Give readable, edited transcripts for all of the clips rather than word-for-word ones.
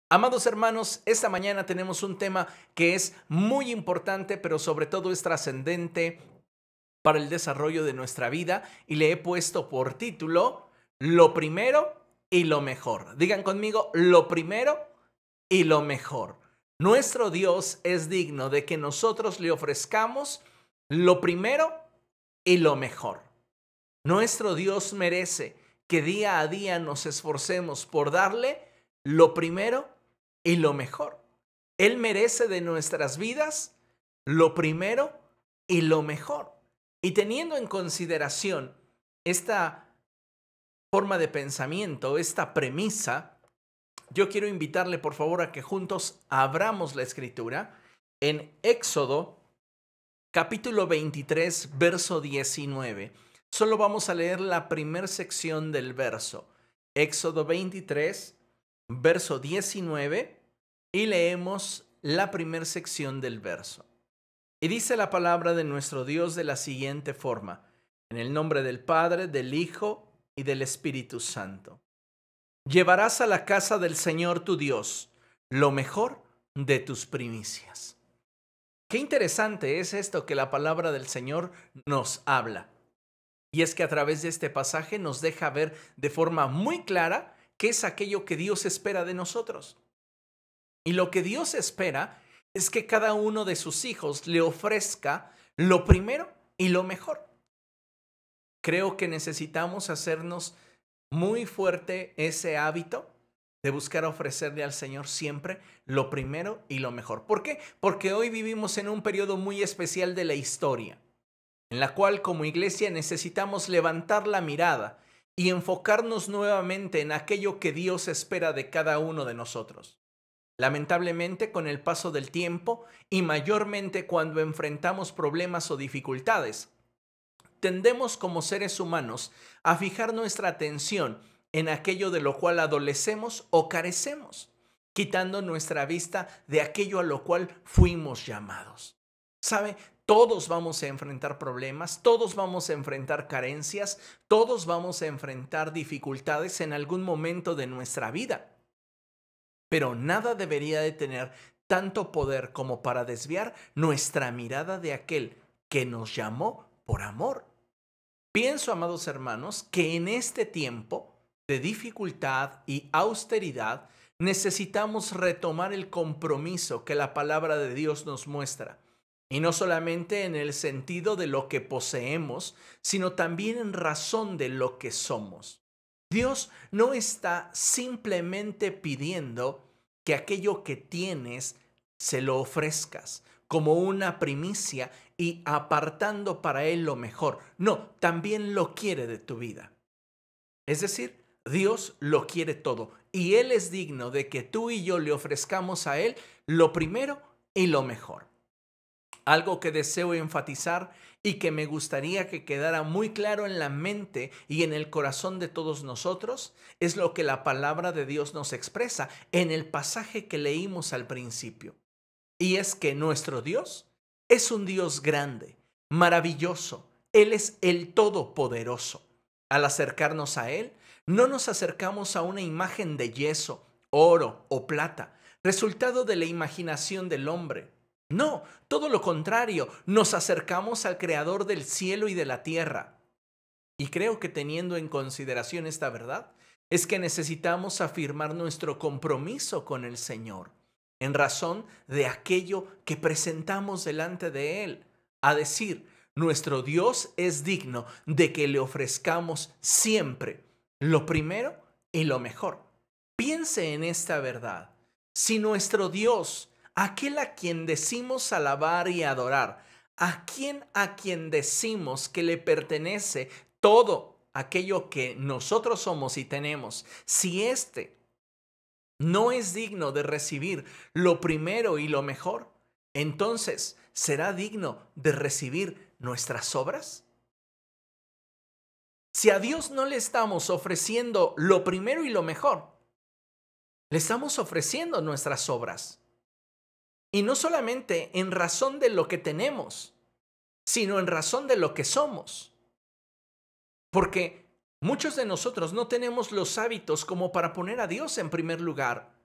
Amados hermanos, esta mañana tenemos un tema que es muy importante, pero sobre todo es trascendente para el desarrollo de nuestra vida y le he puesto por título Lo primero y lo mejor. Digan conmigo, lo primero y lo mejor. Nuestro Dios es digno de que nosotros le ofrezcamos lo primero y lo mejor. Nuestro Dios merece que día a día nos esforcemos por darle lo primero y lo mejor. Él merece de nuestras vidas lo primero y lo mejor. Y teniendo en consideración esta forma de pensamiento, esta premisa, yo quiero invitarle por favor a que juntos abramos la escritura en Éxodo capítulo 23, verso 19. Solo vamos a leer la primera sección del verso. Éxodo 23, verso 19, y leemos la primera sección del verso. Y dice la palabra de nuestro Dios de la siguiente forma: en el nombre del Padre, del Hijo y del Espíritu Santo. Llevarás a la casa del Señor tu Dios lo mejor de tus primicias. Qué interesante es esto que la palabra del Señor nos habla. Y es que a través de este pasaje nos deja ver de forma muy clara qué es aquello que Dios espera de nosotros. Y lo que Dios espera es que cada uno de sus hijos le ofrezca lo primero y lo mejor. Creo que necesitamos hacernos muy fuerte ese hábito de buscar ofrecerle al Señor siempre lo primero y lo mejor. ¿Por qué? Porque hoy vivimos en un periodo muy especial de la historia, en la cual como iglesia necesitamos levantar la mirada y enfocarnos nuevamente en aquello que Dios espera de cada uno de nosotros. Lamentablemente, con el paso del tiempo y mayormente cuando enfrentamos problemas o dificultades, tendemos como seres humanos a fijar nuestra atención en aquello de lo cual adolecemos o carecemos, quitando nuestra vista de aquello a lo cual fuimos llamados. ¿Sabe? Todos vamos a enfrentar problemas, todos vamos a enfrentar carencias, todos vamos a enfrentar dificultades en algún momento de nuestra vida. Pero nada debería de tener tanto poder como para desviar nuestra mirada de aquel que nos llamó por amor. Pienso, amados hermanos, que en este tiempo de dificultad y austeridad necesitamos retomar el compromiso que la palabra de Dios nos muestra. Y no solamente en el sentido de lo que poseemos, sino también en razón de lo que somos. Dios no está simplemente pidiendo que aquello que tienes se lo ofrezcas como una primicia y apartando para Él lo mejor. No, también lo quiere de tu vida. Es decir, Dios lo quiere todo y Él es digno de que tú y yo le ofrezcamos a Él lo primero y lo mejor. Algo que deseo enfatizar y que me gustaría que quedara muy claro en la mente y en el corazón de todos nosotros es lo que la palabra de Dios nos expresa en el pasaje que leímos al principio. Y es que nuestro Dios es un Dios grande, maravilloso. Él es el Todopoderoso. Al acercarnos a Él, no nos acercamos a una imagen de yeso, oro o plata, resultado de la imaginación del hombre. No, todo lo contrario, nos acercamos al Creador del cielo y de la tierra. Y creo que teniendo en consideración esta verdad, es que necesitamos afirmar nuestro compromiso con el Señor, en razón de aquello que presentamos delante de Él, a decir, nuestro Dios es digno de que le ofrezcamos siempre lo primero y lo mejor. Piense en esta verdad. Si nuestro Dios, aquel a quien decimos alabar y adorar, a quien decimos que le pertenece todo aquello que nosotros somos y tenemos, si éste no es digno de recibir lo primero y lo mejor, entonces, ¿será digno de recibir nuestras obras? Si a Dios no le estamos ofreciendo lo primero y lo mejor, le estamos ofreciendo nuestras obras. Y no solamente en razón de lo que tenemos, sino en razón de lo que somos. Porque muchos de nosotros no tenemos los hábitos como para poner a Dios en primer lugar.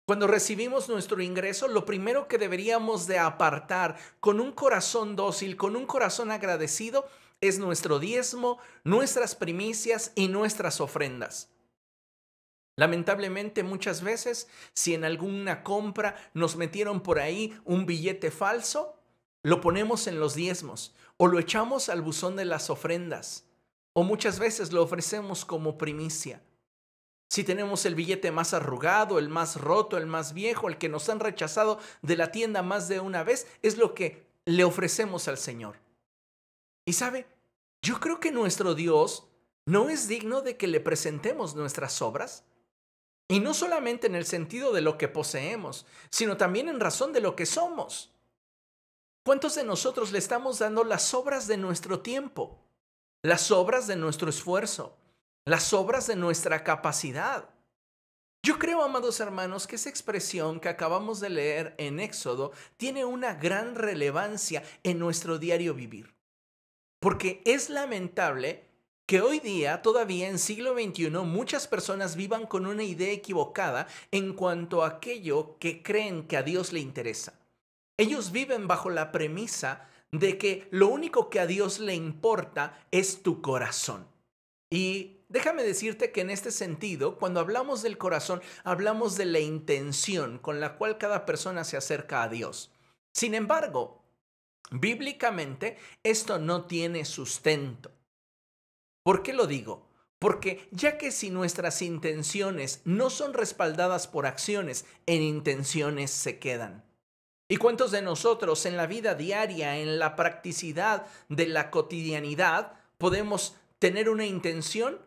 Cuando recibimos nuestro ingreso, lo primero que deberíamos de apartar con un corazón dócil, con un corazón agradecido, es nuestro diezmo, nuestras primicias y nuestras ofrendas. Lamentablemente, muchas veces, si en alguna compra nos metieron por ahí un billete falso, lo ponemos en los diezmos o lo echamos al buzón de las ofrendas o muchas veces lo ofrecemos como primicia. Si tenemos el billete más arrugado, el más roto, el más viejo, el que nos han rechazado de la tienda más de una vez, es lo que le ofrecemos al Señor. Y sabe, yo creo que nuestro Dios no es digno de que le presentemos nuestras obras. Y no solamente en el sentido de lo que poseemos, sino también en razón de lo que somos. ¿Cuántos de nosotros le estamos dando las obras de nuestro tiempo? Las obras de nuestro esfuerzo, las obras de nuestra capacidad. Yo creo, amados hermanos, que esa expresión que acabamos de leer en Éxodo tiene una gran relevancia en nuestro diario vivir. Porque es lamentable que hoy día, todavía en siglo XXI, muchas personas vivan con una idea equivocada en cuanto a aquello que creen que a Dios le interesa. Ellos viven bajo la premisa de que lo único que a Dios le importa es tu corazón. Y déjame decirte que en este sentido, cuando hablamos del corazón, hablamos de la intención con la cual cada persona se acerca a Dios. Sin embargo, bíblicamente, esto no tiene sustento. ¿Por qué lo digo? Porque ya que si nuestras intenciones no son respaldadas por acciones, en intenciones se quedan. ¿Y cuántos de nosotros en la vida diaria, en la practicidad de la cotidianidad, podemos tener una intención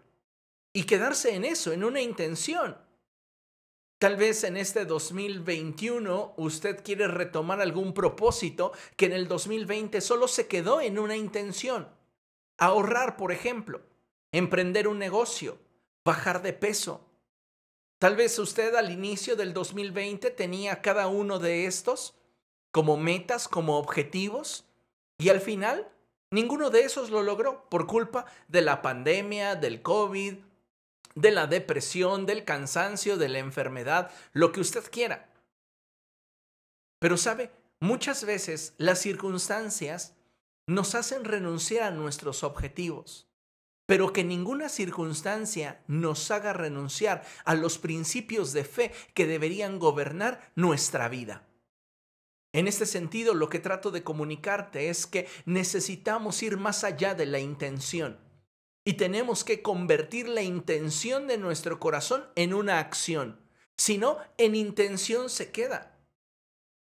y quedarse en eso, en una intención? Tal vez en este 2021 usted quiere retomar algún propósito que en el 2020 solo se quedó en una intención. Ahorrar, por ejemplo, emprender un negocio, bajar de peso. Tal vez usted al inicio del 2020 tenía cada uno de estos como metas, como objetivos, y al final ninguno de esos lo logró por culpa de la pandemia, del COVID, de la depresión, del cansancio, de la enfermedad, lo que usted quiera. Pero sabe, muchas veces las circunstancias nos hacen renunciar a nuestros objetivos, pero que ninguna circunstancia nos haga renunciar a los principios de fe que deberían gobernar nuestra vida. En este sentido, lo que trato de comunicarte es que necesitamos ir más allá de la intención y tenemos que convertir la intención de nuestro corazón en una acción. Si no, en intención se queda.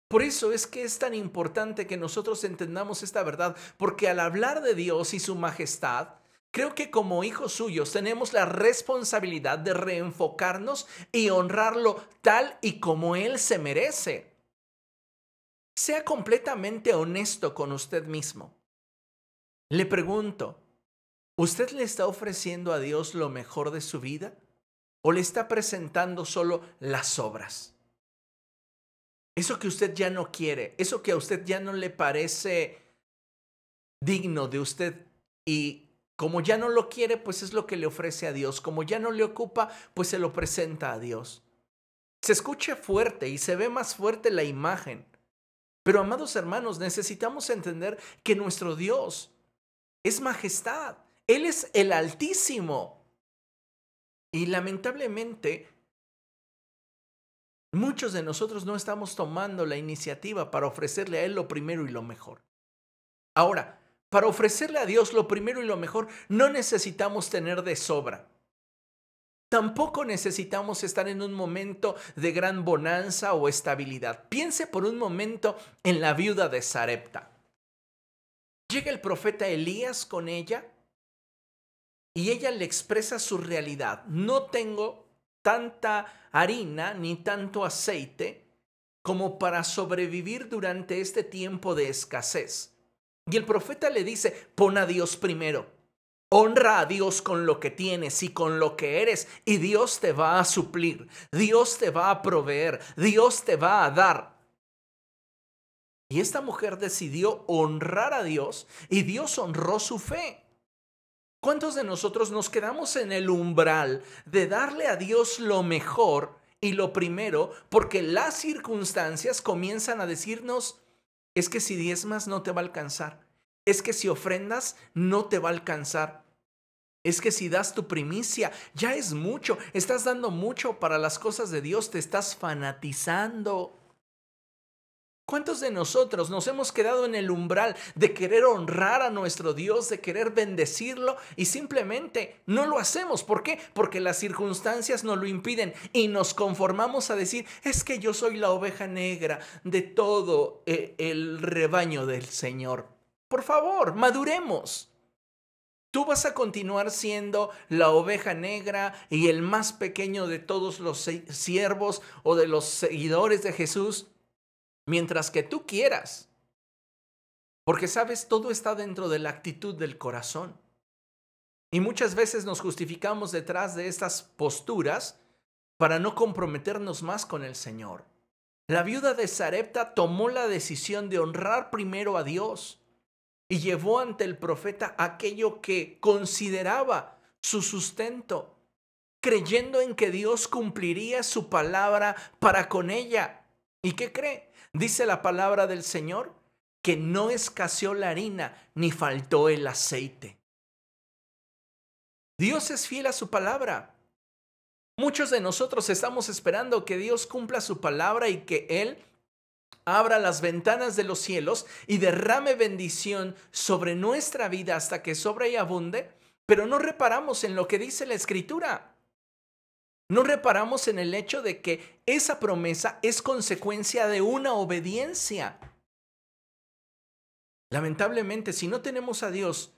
Por eso es que es tan importante que nosotros entendamos esta verdad, porque al hablar de Dios y su majestad, creo que como hijos suyos tenemos la responsabilidad de reenfocarnos y honrarlo tal y como Él se merece. Sea completamente honesto con usted mismo. Le pregunto, ¿usted le está ofreciendo a Dios lo mejor de su vida o le está presentando solo las obras? Eso que usted ya no quiere, eso que a usted ya no le parece digno de usted y como ya no lo quiere, pues es lo que le ofrece a Dios. Como ya no le ocupa, pues se lo presenta a Dios. Se escucha fuerte y se ve más fuerte la imagen. Pero, amados hermanos, necesitamos entender que nuestro Dios es majestad. Él es el Altísimo. Y lamentablemente, muchos de nosotros no estamos tomando la iniciativa para ofrecerle a Él lo primero y lo mejor. Ahora, para ofrecerle a Dios lo primero y lo mejor, no necesitamos tener de sobra. Tampoco necesitamos estar en un momento de gran bonanza o estabilidad. Piense por un momento en la viuda de Sarepta. Llega el profeta Elías con ella y ella le expresa su realidad. No tengo tanta harina ni tanto aceite como para sobrevivir durante este tiempo de escasez. Y el profeta le dice, pon a Dios primero. Honra a Dios con lo que tienes y con lo que eres y Dios te va a suplir, Dios te va a proveer, Dios te va a dar. Y esta mujer decidió honrar a Dios y Dios honró su fe. ¿Cuántos de nosotros nos quedamos en el umbral de darle a Dios lo mejor y lo primero, porque las circunstancias comienzan a decirnos, es que si diezmas no te va a alcanzar, es que si ofrendas no te va a alcanzar, es que si das tu primicia ya es mucho, estás dando mucho para las cosas de Dios, te estás fanatizando. ¿Cuántos de nosotros nos hemos quedado en el umbral de querer honrar a nuestro Dios, de querer bendecirlo y simplemente no lo hacemos? ¿Por qué? Porque las circunstancias nos lo impiden y nos conformamos a decir, es que yo soy la oveja negra de todo el rebaño del Señor. Por favor, maduremos. Tú vas a continuar siendo la oveja negra y el más pequeño de todos los siervos o de los seguidores de Jesús. Mientras que tú quieras. Porque sabes, todo está dentro de la actitud del corazón. Y muchas veces nos justificamos detrás de estas posturas para no comprometernos más con el Señor. La viuda de Sarepta tomó la decisión de honrar primero a Dios y llevó ante el profeta aquello que consideraba su sustento, creyendo en que Dios cumpliría su palabra para con ella. ¿Y qué cree? Dice la palabra del Señor que no escaseó la harina ni faltó el aceite. Dios es fiel a su palabra. Muchos de nosotros estamos esperando que Dios cumpla su palabra y que Él abra las ventanas de los cielos y derrame bendición sobre nuestra vida hasta que sobre y abunde, pero no reparamos en lo que dice la Escritura. No reparamos en el hecho de que esa promesa es consecuencia de una obediencia. Lamentablemente, si no tenemos a Dios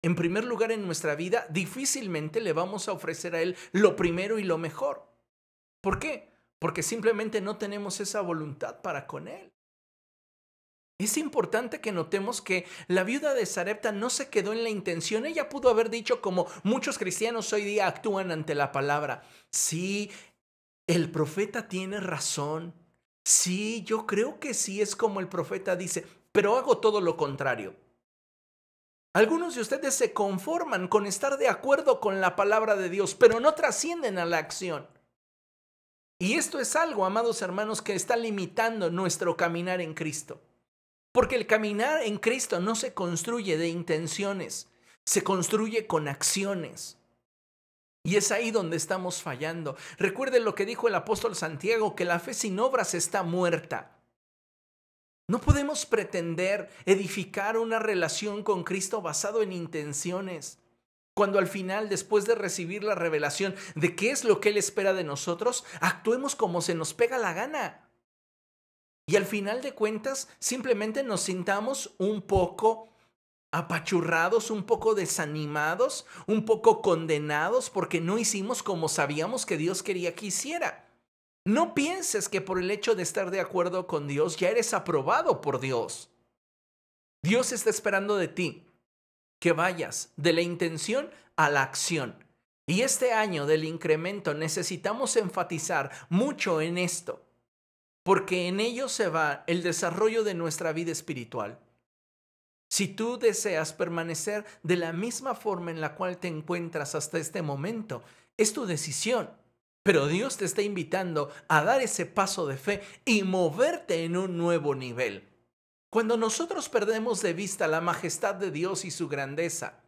en primer lugar en nuestra vida, difícilmente le vamos a ofrecer a Él lo primero y lo mejor. ¿Por qué? Porque simplemente no tenemos esa voluntad para con Él. Es importante que notemos que la viuda de Sarepta no se quedó en la intención. Ella pudo haber dicho, como muchos cristianos hoy día actúan ante la palabra, sí, el profeta tiene razón. Sí, yo creo que sí es como el profeta dice, pero hago todo lo contrario. Algunos de ustedes se conforman con estar de acuerdo con la palabra de Dios, pero no trascienden a la acción. Y esto es algo, amados hermanos, que está limitando nuestro caminar en Cristo. Porque el caminar en Cristo no se construye de intenciones, se construye con acciones. Y es ahí donde estamos fallando. Recuerden lo que dijo el apóstol Santiago, que la fe sin obras está muerta. No podemos pretender edificar una relación con Cristo basado en intenciones, cuando al final, después de recibir la revelación de qué es lo que Él espera de nosotros, actuemos como se nos pega la gana. Y al final de cuentas, simplemente nos sintamos un poco apachurrados, un poco desanimados, un poco condenados porque no hicimos como sabíamos que Dios quería que hiciera. No pienses que por el hecho de estar de acuerdo con Dios ya eres aprobado por Dios. Dios está esperando de ti que vayas de la intención a la acción. Y este año del incremento necesitamos enfatizar mucho en esto, porque en ello se va el desarrollo de nuestra vida espiritual. Si tú deseas permanecer de la misma forma en la cual te encuentras hasta este momento, es tu decisión. Pero Dios te está invitando a dar ese paso de fe y moverte en un nuevo nivel. Cuando nosotros perdemos de vista la majestad de Dios y su grandeza,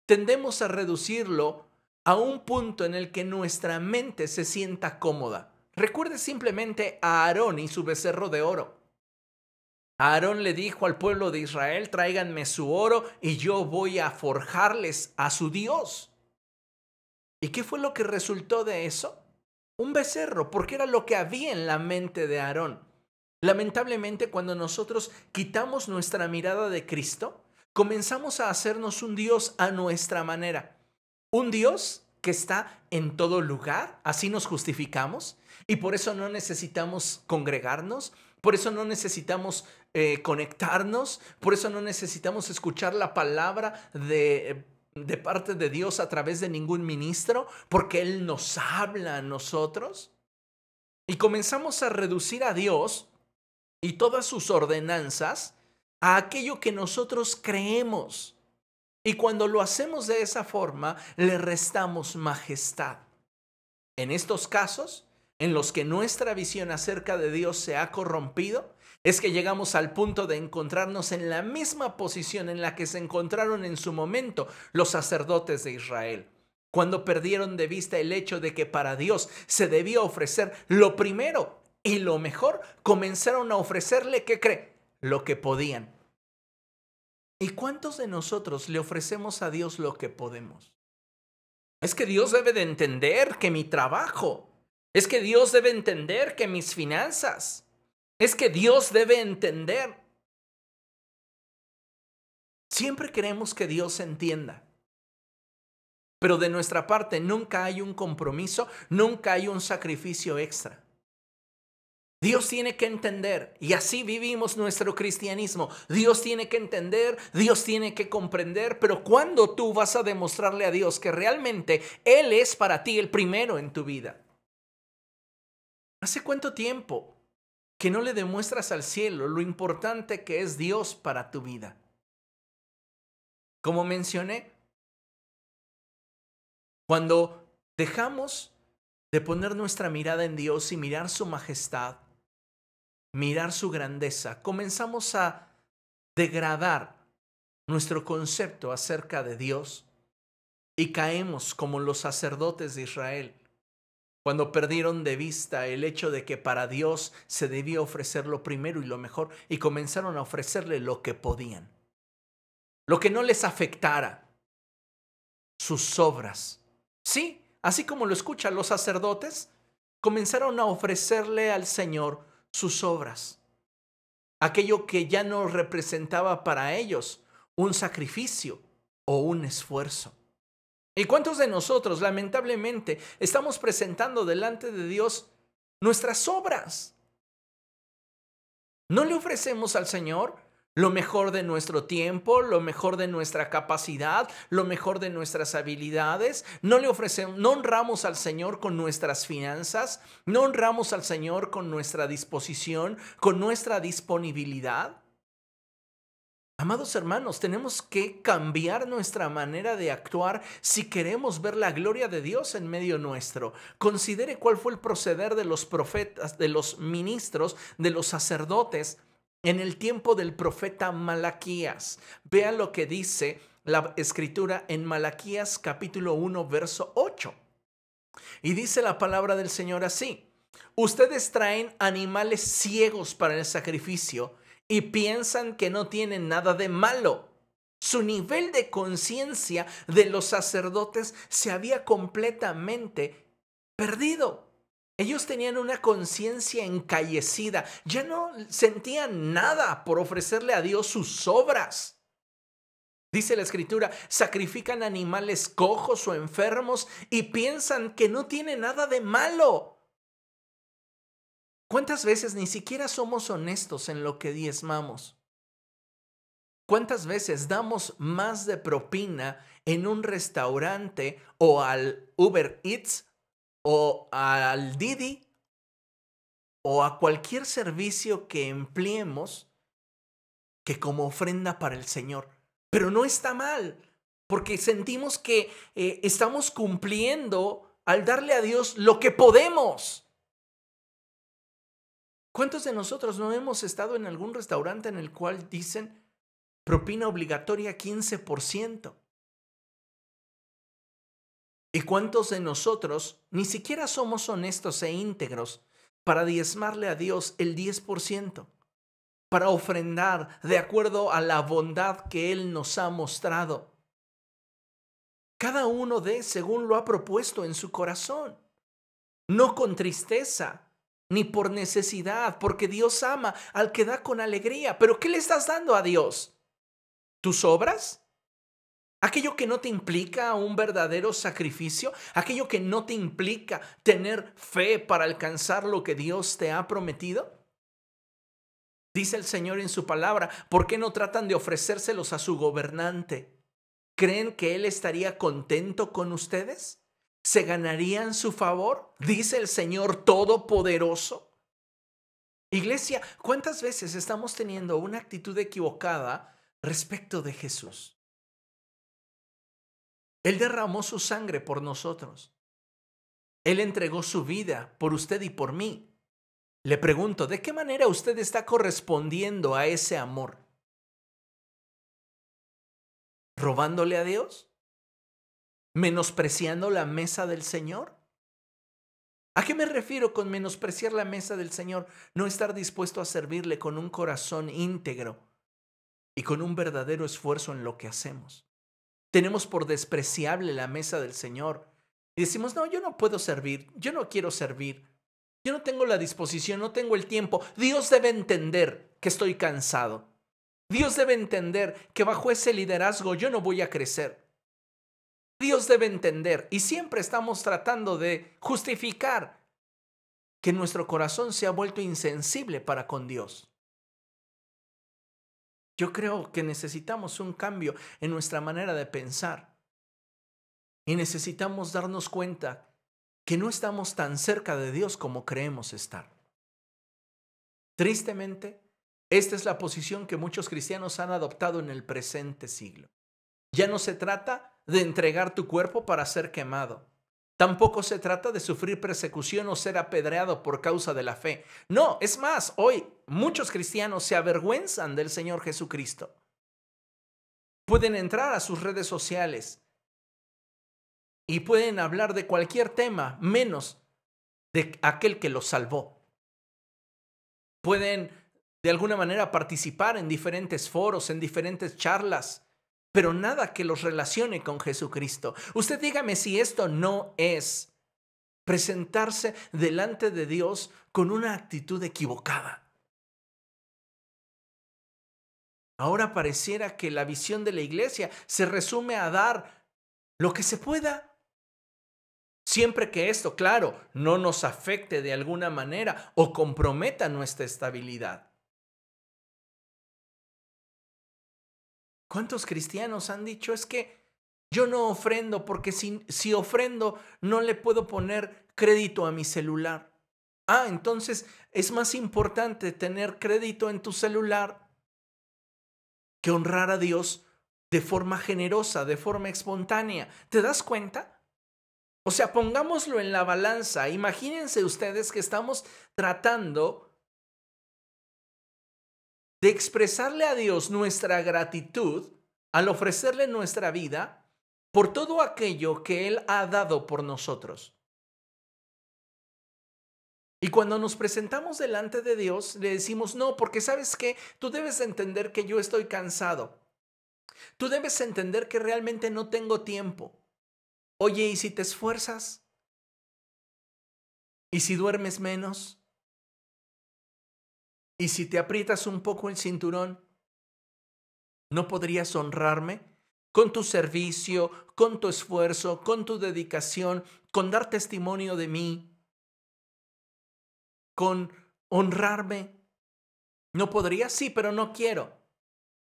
tendemos a reducirlo a un punto en el que nuestra mente se sienta cómoda. Recuerde simplemente a Aarón y su becerro de oro. Aarón le dijo al pueblo de Israel, tráiganme su oro y yo voy a forjarles a su Dios. ¿Y qué fue lo que resultó de eso? Un becerro, porque era lo que había en la mente de Aarón. Lamentablemente, cuando nosotros quitamos nuestra mirada de Cristo, comenzamos a hacernos un Dios a nuestra manera. Un Dios que está en todo lugar, así nos justificamos, y por eso no necesitamos congregarnos, por eso no necesitamos conectarnos, por eso no necesitamos escuchar la palabra de parte de Dios a través de ningún ministro, porque Él nos habla a nosotros. Y comenzamos a reducir a Dios y todas sus ordenanzas a aquello que nosotros creemos. Y cuando lo hacemos de esa forma, le restamos majestad. En estos casos, en los que nuestra visión acerca de Dios se ha corrompido, es que llegamos al punto de encontrarnos en la misma posición en la que se encontraron en su momento los sacerdotes de Israel, cuando perdieron de vista el hecho de que para Dios se debía ofrecer lo primero y lo mejor. Comenzaron a ofrecerle, ¿qué cree? Lo que podían. ¿Y cuántos de nosotros le ofrecemos a Dios lo que podemos? Es que Dios debe de entender que mi trabajo, es que Dios debe entender que mis finanzas, es que Dios debe entender. Siempre queremos que Dios entienda, pero de nuestra parte nunca hay un compromiso, nunca hay un sacrificio extra. Dios tiene que entender, y así vivimos nuestro cristianismo. Dios tiene que entender, Dios tiene que comprender, pero ¿cuándo tú vas a demostrarle a Dios que realmente Él es para ti el primero en tu vida? ¿Hace cuánto tiempo que no le demuestras al cielo lo importante que es Dios para tu vida? Como mencioné, cuando dejamos de poner nuestra mirada en Dios y mirar su majestad, mirar su grandeza, comenzamos a degradar nuestro concepto acerca de Dios y caemos como los sacerdotes de Israel, cuando perdieron de vista el hecho de que para Dios se debía ofrecer lo primero y lo mejor, y comenzaron a ofrecerle lo que podían, lo que no les afectara, sus obras. Sí, así como lo escuchan los sacerdotes, comenzaron a ofrecerle al Señor sus obras, aquello que ya no representaba para ellos un sacrificio o un esfuerzo. ¿Y cuántos de nosotros, lamentablemente, estamos presentando delante de Dios nuestras obras? ¿No le ofrecemos al Señor lo mejor de nuestro tiempo, lo mejor de nuestra capacidad, lo mejor de nuestras habilidades? ¿No le ofrecemos, no honramos al Señor con nuestras finanzas? ¿No honramos al Señor con nuestra disposición, con nuestra disponibilidad? Amados hermanos, tenemos que cambiar nuestra manera de actuar si queremos ver la gloria de Dios en medio nuestro. Considere cuál fue el proceder de los profetas, de los ministros, de los sacerdotes en el tiempo del profeta Malaquías. Vea lo que dice la escritura en Malaquías capítulo 1, verso 8. Y dice la palabra del Señor así: ustedes traen animales ciegos para el sacrificio y piensan que no tienen nada de malo. Su nivel de conciencia de los sacerdotes se había completamente perdido. Ellos tenían una conciencia encallecida, ya no sentían nada por ofrecerle a Dios sus obras. Dice la escritura, sacrifican animales cojos o enfermos y piensan que no tiene nada de malo. ¿Cuántas veces ni siquiera somos honestos en lo que diezmamos? ¿Cuántas veces damos más de propina en un restaurante o al Uber Eats o al Didi o a cualquier servicio que empleemos que como ofrenda para el Señor? Pero no está mal, porque sentimos que estamos cumpliendo al darle a Dios lo que podemos. ¿Cuántos de nosotros no hemos estado en algún restaurante en el cual dicen propina obligatoria 15%? ¿Y cuántos de nosotros ni siquiera somos honestos e íntegros para diezmarle a Dios el 10%? Para ofrendar de acuerdo a la bondad que Él nos ha mostrado. Cada uno dé según lo ha propuesto en su corazón, no con tristeza ni por necesidad, porque Dios ama al que da con alegría. ¿Pero qué le estás dando a Dios? ¿Tus obras? ¿Aquello que no te implica un verdadero sacrificio? ¿Aquello que no te implica tener fe para alcanzar lo que Dios te ha prometido? Dice el Señor en su palabra, ¿por qué no tratan de ofrecérselos a su gobernante? ¿Creen que Él estaría contento con ustedes? ¿Se ganarían su favor? Dice el Señor Todopoderoso. Iglesia, ¿cuántas veces estamos teniendo una actitud equivocada respecto de Jesús? Él derramó su sangre por nosotros. Él entregó su vida por usted y por mí. Le pregunto, ¿de qué manera usted está correspondiendo a ese amor? ¿Robándole a Dios? ¿Menospreciando la mesa del Señor? ¿A qué me refiero con menospreciar la mesa del Señor? No estar dispuesto a servirle con un corazón íntegro y con un verdadero esfuerzo en lo que hacemos. Tenemos por despreciable la mesa del Señor y decimos, no, yo no puedo servir, yo no quiero servir, yo no tengo la disposición, no tengo el tiempo. Dios debe entender que estoy cansado. Dios debe entender que bajo ese liderazgo yo no voy a crecer. Dios debe entender, y siempre estamos tratando de justificar que nuestro corazón se ha vuelto insensible para con Dios. Yo creo que necesitamos un cambio en nuestra manera de pensar y necesitamos darnos cuenta que no estamos tan cerca de Dios como creemos estar. Tristemente, esta es la posición que muchos cristianos han adoptado en el presente siglo. Ya no se trata de entregar tu cuerpo para ser quemado. Tampoco se trata de sufrir persecución o ser apedreado por causa de la fe. No, es más, hoy muchos cristianos se avergüenzan del Señor Jesucristo. Pueden entrar a sus redes sociales y pueden hablar de cualquier tema, menos de aquel que los salvó. Pueden de alguna manera participar en diferentes foros, en diferentes charlas, pero nada que los relacione con Jesucristo. Usted dígame si esto no es presentarse delante de Dios con una actitud equivocada. Ahora pareciera que la visión de la iglesia se resume a dar lo que se pueda. Siempre que esto, claro, no nos afecte de alguna manera o comprometa nuestra estabilidad. ¿Cuántos cristianos han dicho es que yo no ofrendo porque si ofrendo no le puedo poner crédito a mi celular? Ah, entonces es más importante tener crédito en tu celular que honrar a Dios de forma generosa, de forma espontánea. ¿Te das cuenta? O sea, pongámoslo en la balanza. Imagínense ustedes que estamos tratando de expresarle a Dios nuestra gratitud al ofrecerle nuestra vida por todo aquello que Él ha dado por nosotros. Y cuando nos presentamos delante de Dios, le decimos, no, porque ¿sabes qué? Tú debes entender que yo estoy cansado. Tú debes entender que realmente no tengo tiempo. Oye, ¿y si te esfuerzas? ¿Y si duermes menos? ¿Y si te aprietas un poco el cinturón? ¿No podrías honrarme con tu servicio, con tu esfuerzo, con tu dedicación, con dar testimonio de mí, con honrarme? ¿No podrías? Sí, pero no quiero.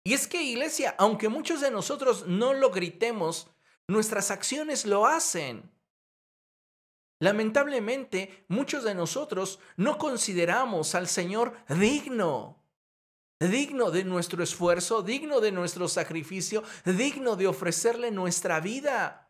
Y es que, iglesia, aunque muchos de nosotros no lo gritemos, nuestras acciones lo hacen. Lamentablemente, muchos de nosotros no consideramos al Señor digno de nuestro esfuerzo, digno de nuestro sacrificio, digno de ofrecerle nuestra vida.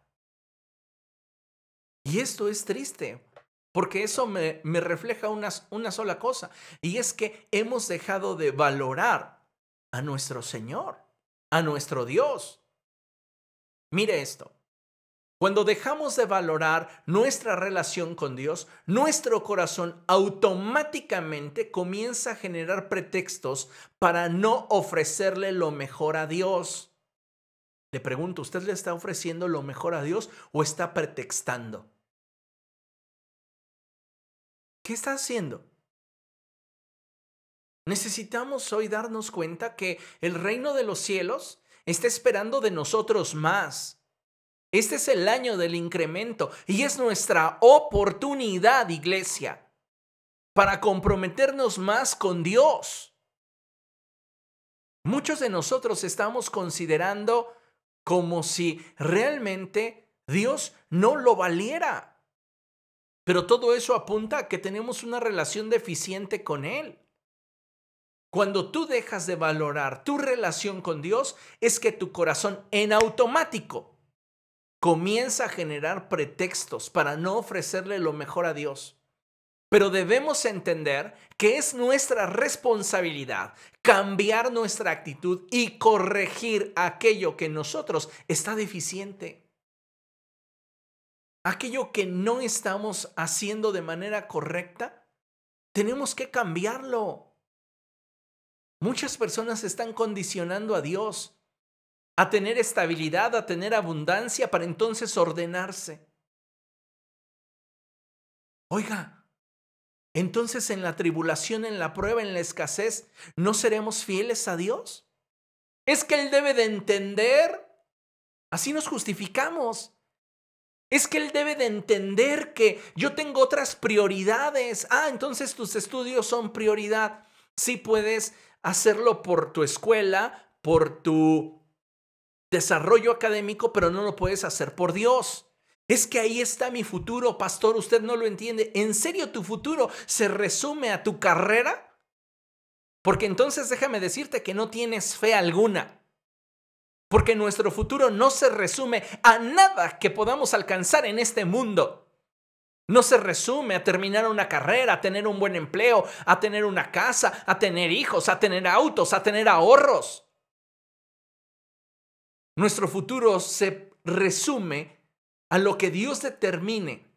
Y esto es triste, porque eso me refleja una sola cosa, y es que hemos dejado de valorar a nuestro Señor, a nuestro Dios. Mire esto. Cuando dejamos de valorar nuestra relación con Dios, nuestro corazón automáticamente comienza a generar pretextos para no ofrecerle lo mejor a Dios. Le pregunto, ¿usted le está ofreciendo lo mejor a Dios o está pretextando? ¿Qué está haciendo? Necesitamos hoy darnos cuenta que el reino de los cielos está esperando de nosotros más. Este es el año del incremento y es nuestra oportunidad, iglesia, para comprometernos más con Dios. Muchos de nosotros estamos considerando como si realmente Dios no lo valiera. Pero todo eso apunta a que tenemos una relación deficiente con Él. Cuando tú dejas de valorar tu relación con Dios, es que tu corazón en automático comienza a generar pretextos para no ofrecerle lo mejor a Dios. Pero debemos entender que es nuestra responsabilidad cambiar nuestra actitud y corregir aquello que en nosotros está deficiente. Aquello que no estamos haciendo de manera correcta, tenemos que cambiarlo. Muchas personas están condicionando a Dios a tener estabilidad, a tener abundancia para entonces ordenarse. Oiga, entonces en la tribulación, en la prueba, en la escasez, ¿no seremos fieles a Dios? Es que Él debe de entender, así nos justificamos. Es que Él debe de entender que yo tengo otras prioridades. Entonces tus estudios son prioridad. Sí puedes hacerlo por tu escuela, por tu desarrollo académico, pero no lo puedes hacer por Dios. Es que ahí está mi futuro, pastor, usted no lo entiende. ¿En serio tu futuro se resume a tu carrera? Porque entonces déjame decirte que no tienes fe alguna. Porque nuestro futuro no se resume a nada que podamos alcanzar en este mundo. No se resume a terminar una carrera, a tener un buen empleo, a tener una casa, a tener hijos, a tener autos, a tener ahorros. Nuestro futuro se resume a lo que Dios determine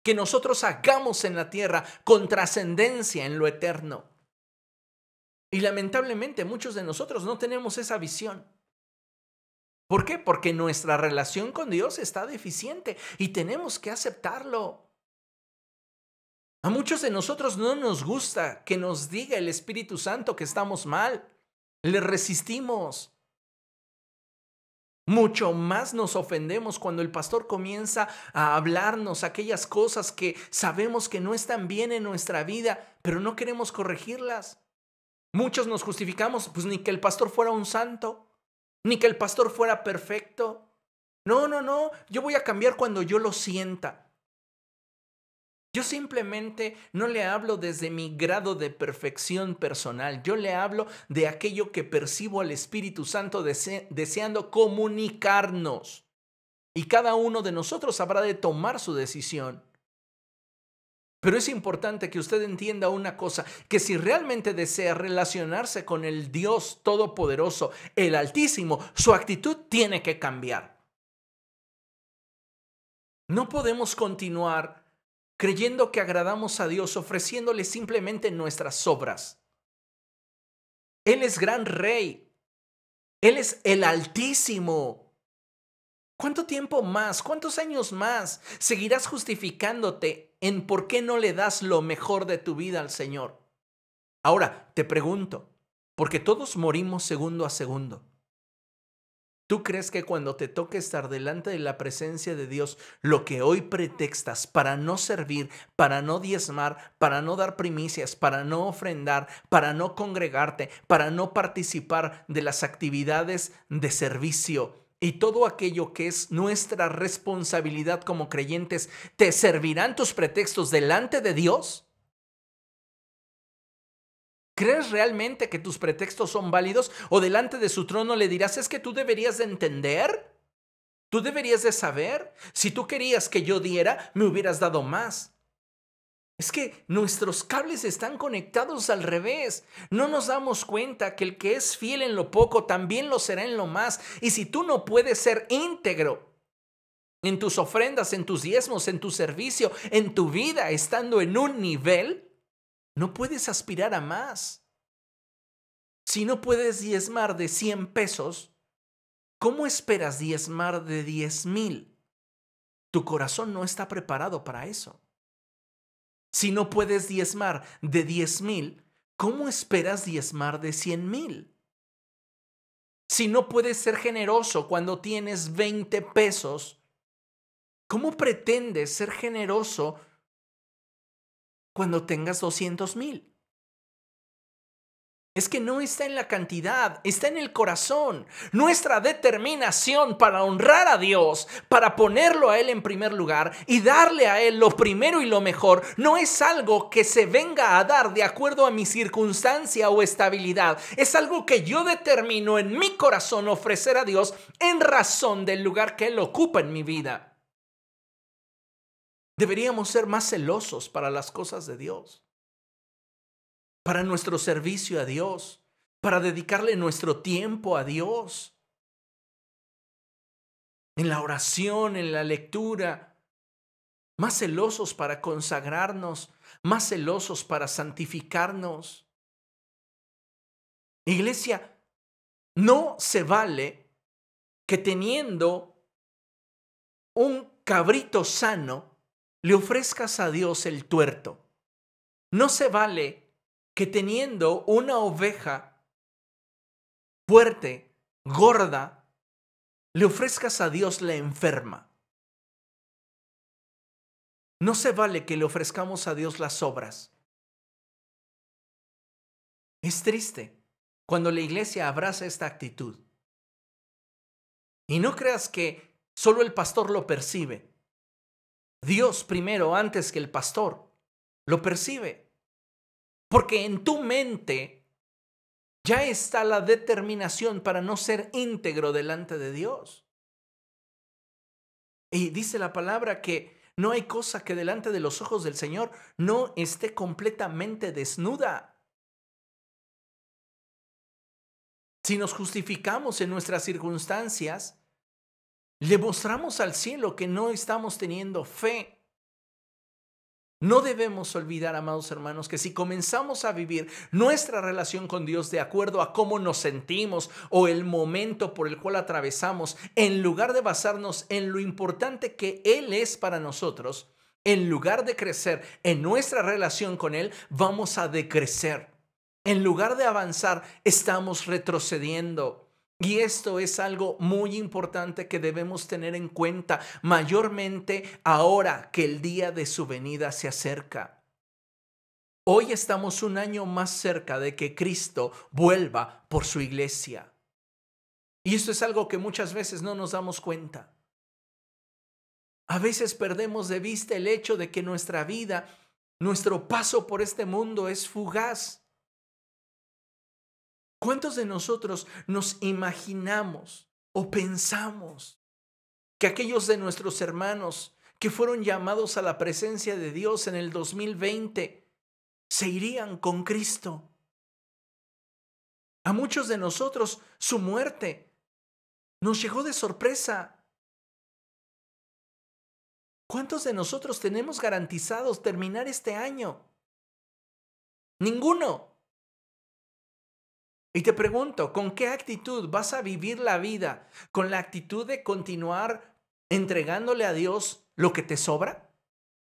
que nosotros hagamos en la tierra con trascendencia en lo eterno. Y lamentablemente muchos de nosotros no tenemos esa visión. ¿Por qué? Porque nuestra relación con Dios está deficiente y tenemos que aceptarlo. A muchos de nosotros no nos gusta que nos diga el Espíritu Santo que estamos mal. Le resistimos. Mucho más nos ofendemos cuando el pastor comienza a hablarnos aquellas cosas que sabemos que no están bien en nuestra vida, pero no queremos corregirlas. Muchos nos justificamos, pues ni que el pastor fuera un santo. Ni que el pastor fuera perfecto. No, yo voy a cambiar cuando yo lo sienta. Yo simplemente no le hablo desde mi grado de perfección personal. Yo le hablo de aquello que percibo al Espíritu Santo deseando comunicarnos. Y cada uno de nosotros habrá de tomar su decisión. Pero es importante que usted entienda una cosa, que si realmente desea relacionarse con el Dios Todopoderoso, el Altísimo, su actitud tiene que cambiar. No podemos continuar creyendo que agradamos a Dios ofreciéndole simplemente nuestras obras. Él es gran Rey. Él es el Altísimo. ¿Cuánto tiempo más? ¿Cuántos años más seguirás justificándote en por qué no le das lo mejor de tu vida al Señor? Ahora, te pregunto, porque todos morimos segundo a segundo. ¿Tú crees que cuando te toque estar delante de la presencia de Dios, lo que hoy pretextas para no servir, para no diezmar, para no dar primicias, para no ofrendar, para no congregarte, para no participar de las actividades de servicio, y todo aquello que es nuestra responsabilidad como creyentes, ¿te servirán tus pretextos delante de Dios? ¿Crees realmente que tus pretextos son válidos? ¿O delante de su trono le dirás, es que tú deberías de entender? ¿Tú deberías de saber? Si tú querías que yo diera, me hubieras dado más. Es que nuestros cables están conectados al revés. No nos damos cuenta que el que es fiel en lo poco también lo será en lo más. Y si tú no puedes ser íntegro en tus ofrendas, en tus diezmos, en tu servicio, en tu vida, estando en un nivel, no puedes aspirar a más. Si no puedes diezmar de 100 pesos, ¿cómo esperas diezmar de 10,000? Tu corazón no está preparado para eso. Si no puedes diezmar de 10,000, ¿cómo esperas diezmar de 100,000? Si no puedes ser generoso cuando tienes 20 pesos, ¿cómo pretendes ser generoso cuando tengas 200,000? Es que no está en la cantidad, está en el corazón. Nuestra determinación para honrar a Dios, para ponerlo a Él en primer lugar y darle a Él lo primero y lo mejor, no es algo que se venga a dar de acuerdo a mi circunstancia o estabilidad. Es algo que yo determino en mi corazón ofrecer a Dios en razón del lugar que Él ocupa en mi vida. Deberíamos ser más celosos para las cosas de Dios, para nuestro servicio a Dios, para dedicarle nuestro tiempo a Dios, en la oración, en la lectura, más celosos para consagrarnos, más celosos para santificarnos. Iglesia, no se vale que teniendo un cabrito sano le ofrezcas a Dios el tuerto. No se vale que teniendo una oveja fuerte, gorda, le ofrezcas a Dios la enferma. No se vale que le ofrezcamos a Dios las obras. Es triste cuando la iglesia abraza esta actitud. Y no creas que solo el pastor lo percibe. Dios primero, antes que el pastor, lo percibe. Porque en tu mente ya está la determinación para no ser íntegro delante de Dios. Y dice la palabra que no hay cosa que delante de los ojos del Señor no esté completamente desnuda. Si nos justificamos en nuestras circunstancias, le mostramos al cielo que no estamos teniendo fe. No debemos olvidar, amados hermanos, que si comenzamos a vivir nuestra relación con Dios de acuerdo a cómo nos sentimos o el momento por el cual atravesamos, en lugar de basarnos en lo importante que Él es para nosotros, en lugar de crecer en nuestra relación con Él, vamos a decrecer. En lugar de avanzar, estamos retrocediendo. Y esto es algo muy importante que debemos tener en cuenta, mayormente ahora que el día de su venida se acerca. Hoy estamos un año más cerca de que Cristo vuelva por su iglesia. Y esto es algo que muchas veces no nos damos cuenta. A veces perdemos de vista el hecho de que nuestra vida, nuestro paso por este mundo es fugaz. ¿Cuántos de nosotros nos imaginamos o pensamos que aquellos de nuestros hermanos que fueron llamados a la presencia de Dios en el 2020 se irían con Cristo? A muchos de nosotros su muerte nos llegó de sorpresa. ¿Cuántos de nosotros tenemos garantizados terminar este año? Ninguno. Y te pregunto, ¿con qué actitud vas a vivir la vida? ¿Con la actitud de continuar entregándole a Dios lo que te sobra?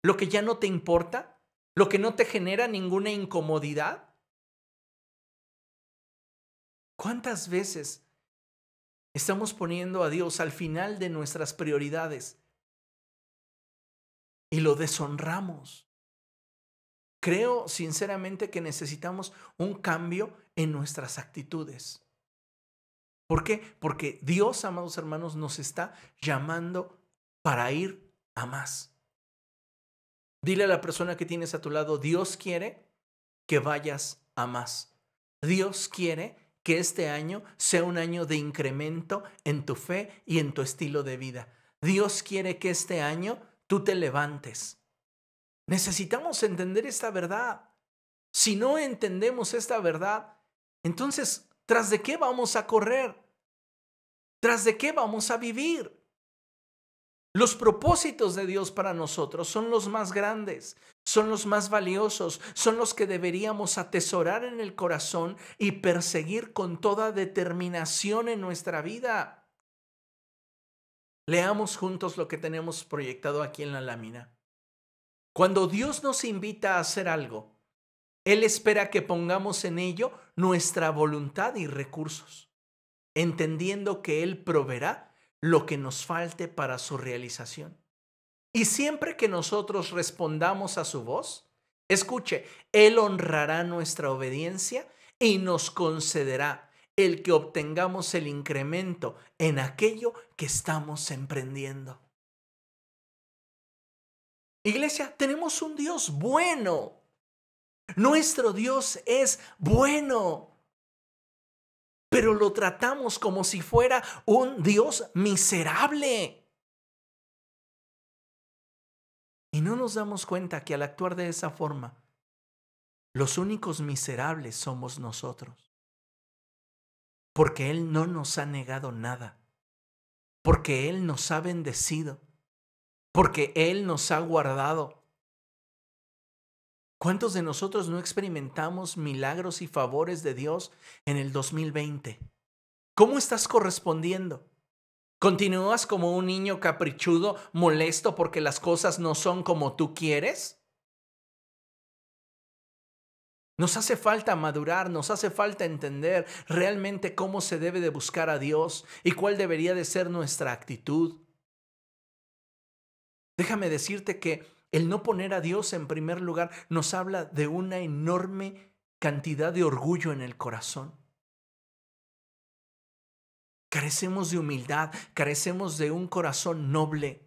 ¿Lo que ya no te importa? ¿Lo que no te genera ninguna incomodidad? ¿Cuántas veces estamos poniendo a Dios al final de nuestras prioridades y lo deshonramos? Creo sinceramente que necesitamos un cambio en nuestras actitudes. ¿Por qué? Porque Dios, amados hermanos, nos está llamando para ir a más. Dile a la persona que tienes a tu lado, Dios quiere que vayas a más. Dios quiere que este año sea un año de incremento en tu fe y en tu estilo de vida. Dios quiere que este año tú te levantes. Necesitamos entender esta verdad. Si no entendemos esta verdad, entonces, ¿tras de qué vamos a correr? ¿Tras de qué vamos a vivir? Los propósitos de Dios para nosotros son los más grandes, son los más valiosos, son los que deberíamos atesorar en el corazón y perseguir con toda determinación en nuestra vida. Leamos juntos lo que tenemos proyectado aquí en la lámina. Cuando Dios nos invita a hacer algo, Él espera que pongamos en ello nuestra voluntad y recursos, entendiendo que Él proveerá lo que nos falte para su realización. Y siempre que nosotros respondamos a su voz, escuche, Él honrará nuestra obediencia y nos concederá el que obtengamos el incremento en aquello que estamos emprendiendo. Iglesia, tenemos un Dios bueno. Nuestro Dios es bueno, pero lo tratamos como si fuera un Dios miserable. Y no nos damos cuenta que al actuar de esa forma, los únicos miserables somos nosotros. Porque Él no nos ha negado nada. Porque Él nos ha bendecido. Porque Él nos ha guardado. ¿Cuántos de nosotros no experimentamos milagros y favores de Dios en el 2020? ¿Cómo estás correspondiendo? ¿Continúas como un niño caprichudo, molesto porque las cosas no son como tú quieres? Nos hace falta madurar, nos hace falta entender realmente cómo se debe de buscar a Dios y cuál debería de ser nuestra actitud. Déjame decirte que el no poner a Dios en primer lugar nos habla de una enorme cantidad de orgullo en el corazón. Carecemos de humildad, carecemos de un corazón noble.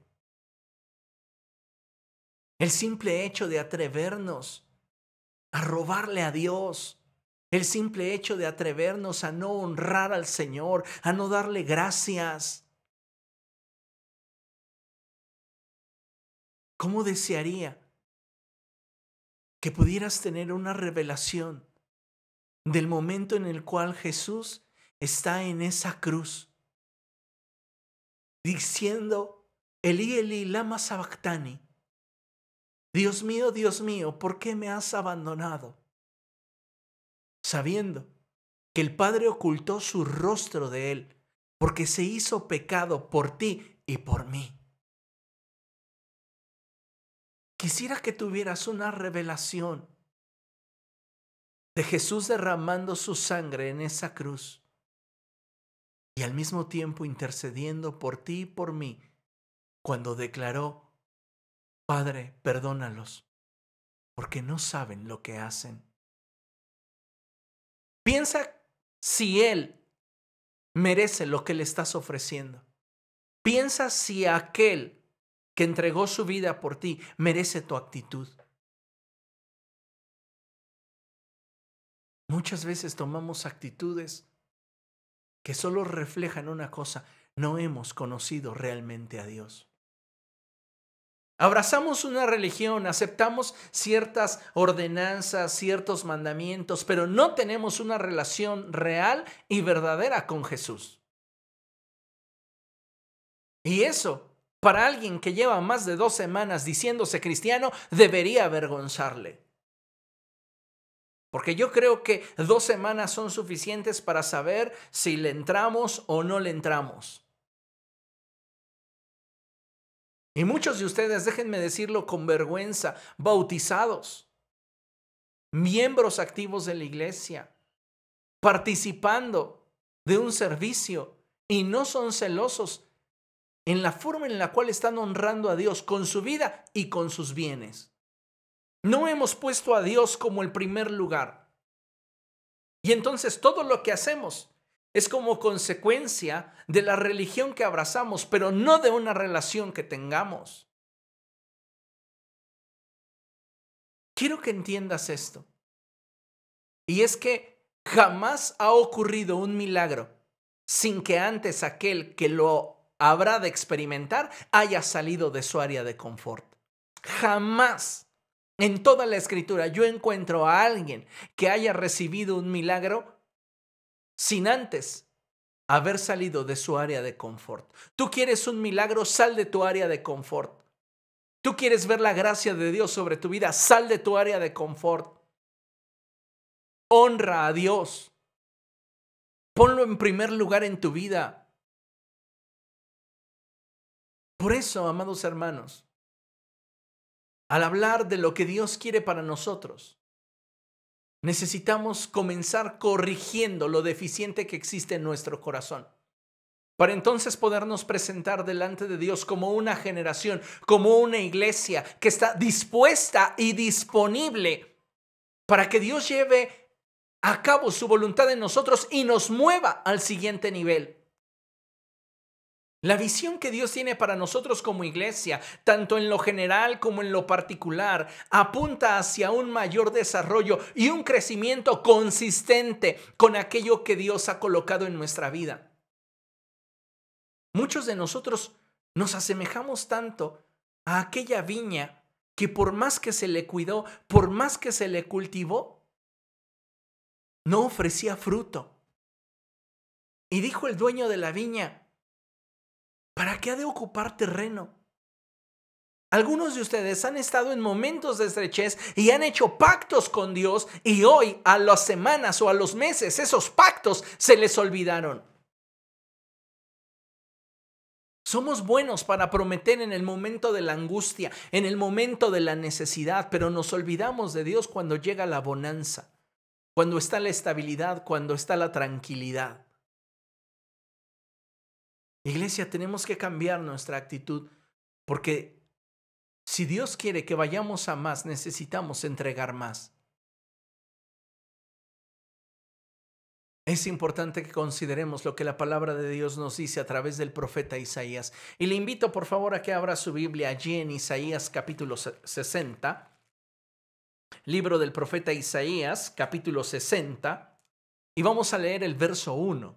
El simple hecho de atrevernos a robarle a Dios, el simple hecho de atrevernos a no honrar al Señor, a no darle gracias. ¿Cómo desearía que pudieras tener una revelación del momento en el cual Jesús está en esa cruz diciendo, Elí, Elí, lama sabactani? Dios mío, ¿por qué me has abandonado? Sabiendo que el Padre ocultó su rostro de él porque se hizo pecado por ti y por mí. Quisiera que tuvieras una revelación de Jesús derramando su sangre en esa cruz y al mismo tiempo intercediendo por ti y por mí cuando declaró, Padre, perdónalos, porque no saben lo que hacen. Piensa si Él merece lo que le estás ofreciendo. Piensa si aquel que entregó su vida por ti merece tu actitud. Muchas veces tomamos actitudes que solo reflejan una cosa: no hemos conocido realmente a Dios. Abrazamos una religión, aceptamos ciertas ordenanzas, ciertos mandamientos, pero no tenemos una relación real y verdadera con Jesús. Y eso, para alguien que lleva más de 2 semanas diciéndose cristiano, debería avergonzarle. Porque yo creo que 2 semanas son suficientes para saber si le entramos o no le entramos. Y muchos de ustedes, déjenme decirlo con vergüenza, bautizados, miembros activos de la iglesia, participando de un servicio y no son celosos en la forma en la cual están honrando a Dios con su vida y con sus bienes. No hemos puesto a Dios como el primer lugar. Y entonces todo lo que hacemos es como consecuencia de la religión que abrazamos, pero no de una relación que tengamos. Quiero que entiendas esto. Y es que jamás ha ocurrido un milagro sin que antes aquel que lo habrá de experimentar haya salido de su área de confort. Jamás en toda la Escritura yo encuentro a alguien que haya recibido un milagro sin antes haber salido de su área de confort. Tú quieres un milagro, sal de tu área de confort. Tú quieres ver la gracia de Dios sobre tu vida, sal de tu área de confort. Honra a Dios. Ponlo en primer lugar en tu vida. Por eso, amados hermanos, al hablar de lo que Dios quiere para nosotros, necesitamos comenzar corrigiendo lo deficiente que existe en nuestro corazón, para entonces podernos presentar delante de Dios como una generación, como una iglesia que está dispuesta y disponible para que Dios lleve a cabo su voluntad en nosotros y nos mueva al siguiente nivel. La visión que Dios tiene para nosotros como iglesia, tanto en lo general como en lo particular, apunta hacia un mayor desarrollo y un crecimiento consistente con aquello que Dios ha colocado en nuestra vida. Muchos de nosotros nos asemejamos tanto a aquella viña que por más que se le cuidó, por más que se le cultivó, no ofrecía fruto. Y dijo el dueño de la viña: ¿para qué ha de ocupar terreno? Algunos de ustedes han estado en momentos de estrechez y han hecho pactos con Dios y hoy, a las semanas o a los meses, esos pactos se les olvidaron. Somos buenos para prometer en el momento de la angustia, en el momento de la necesidad, pero nos olvidamos de Dios cuando llega la bonanza, cuando está la estabilidad, cuando está la tranquilidad. Iglesia, tenemos que cambiar nuestra actitud, porque si Dios quiere que vayamos a más, necesitamos entregar más. Es importante que consideremos lo que la palabra de Dios nos dice a través del profeta Isaías. Y le invito por favor a que abra su Biblia allí en Isaías capítulo 60, libro del profeta Isaías capítulo 60, y vamos a leer el verso 1.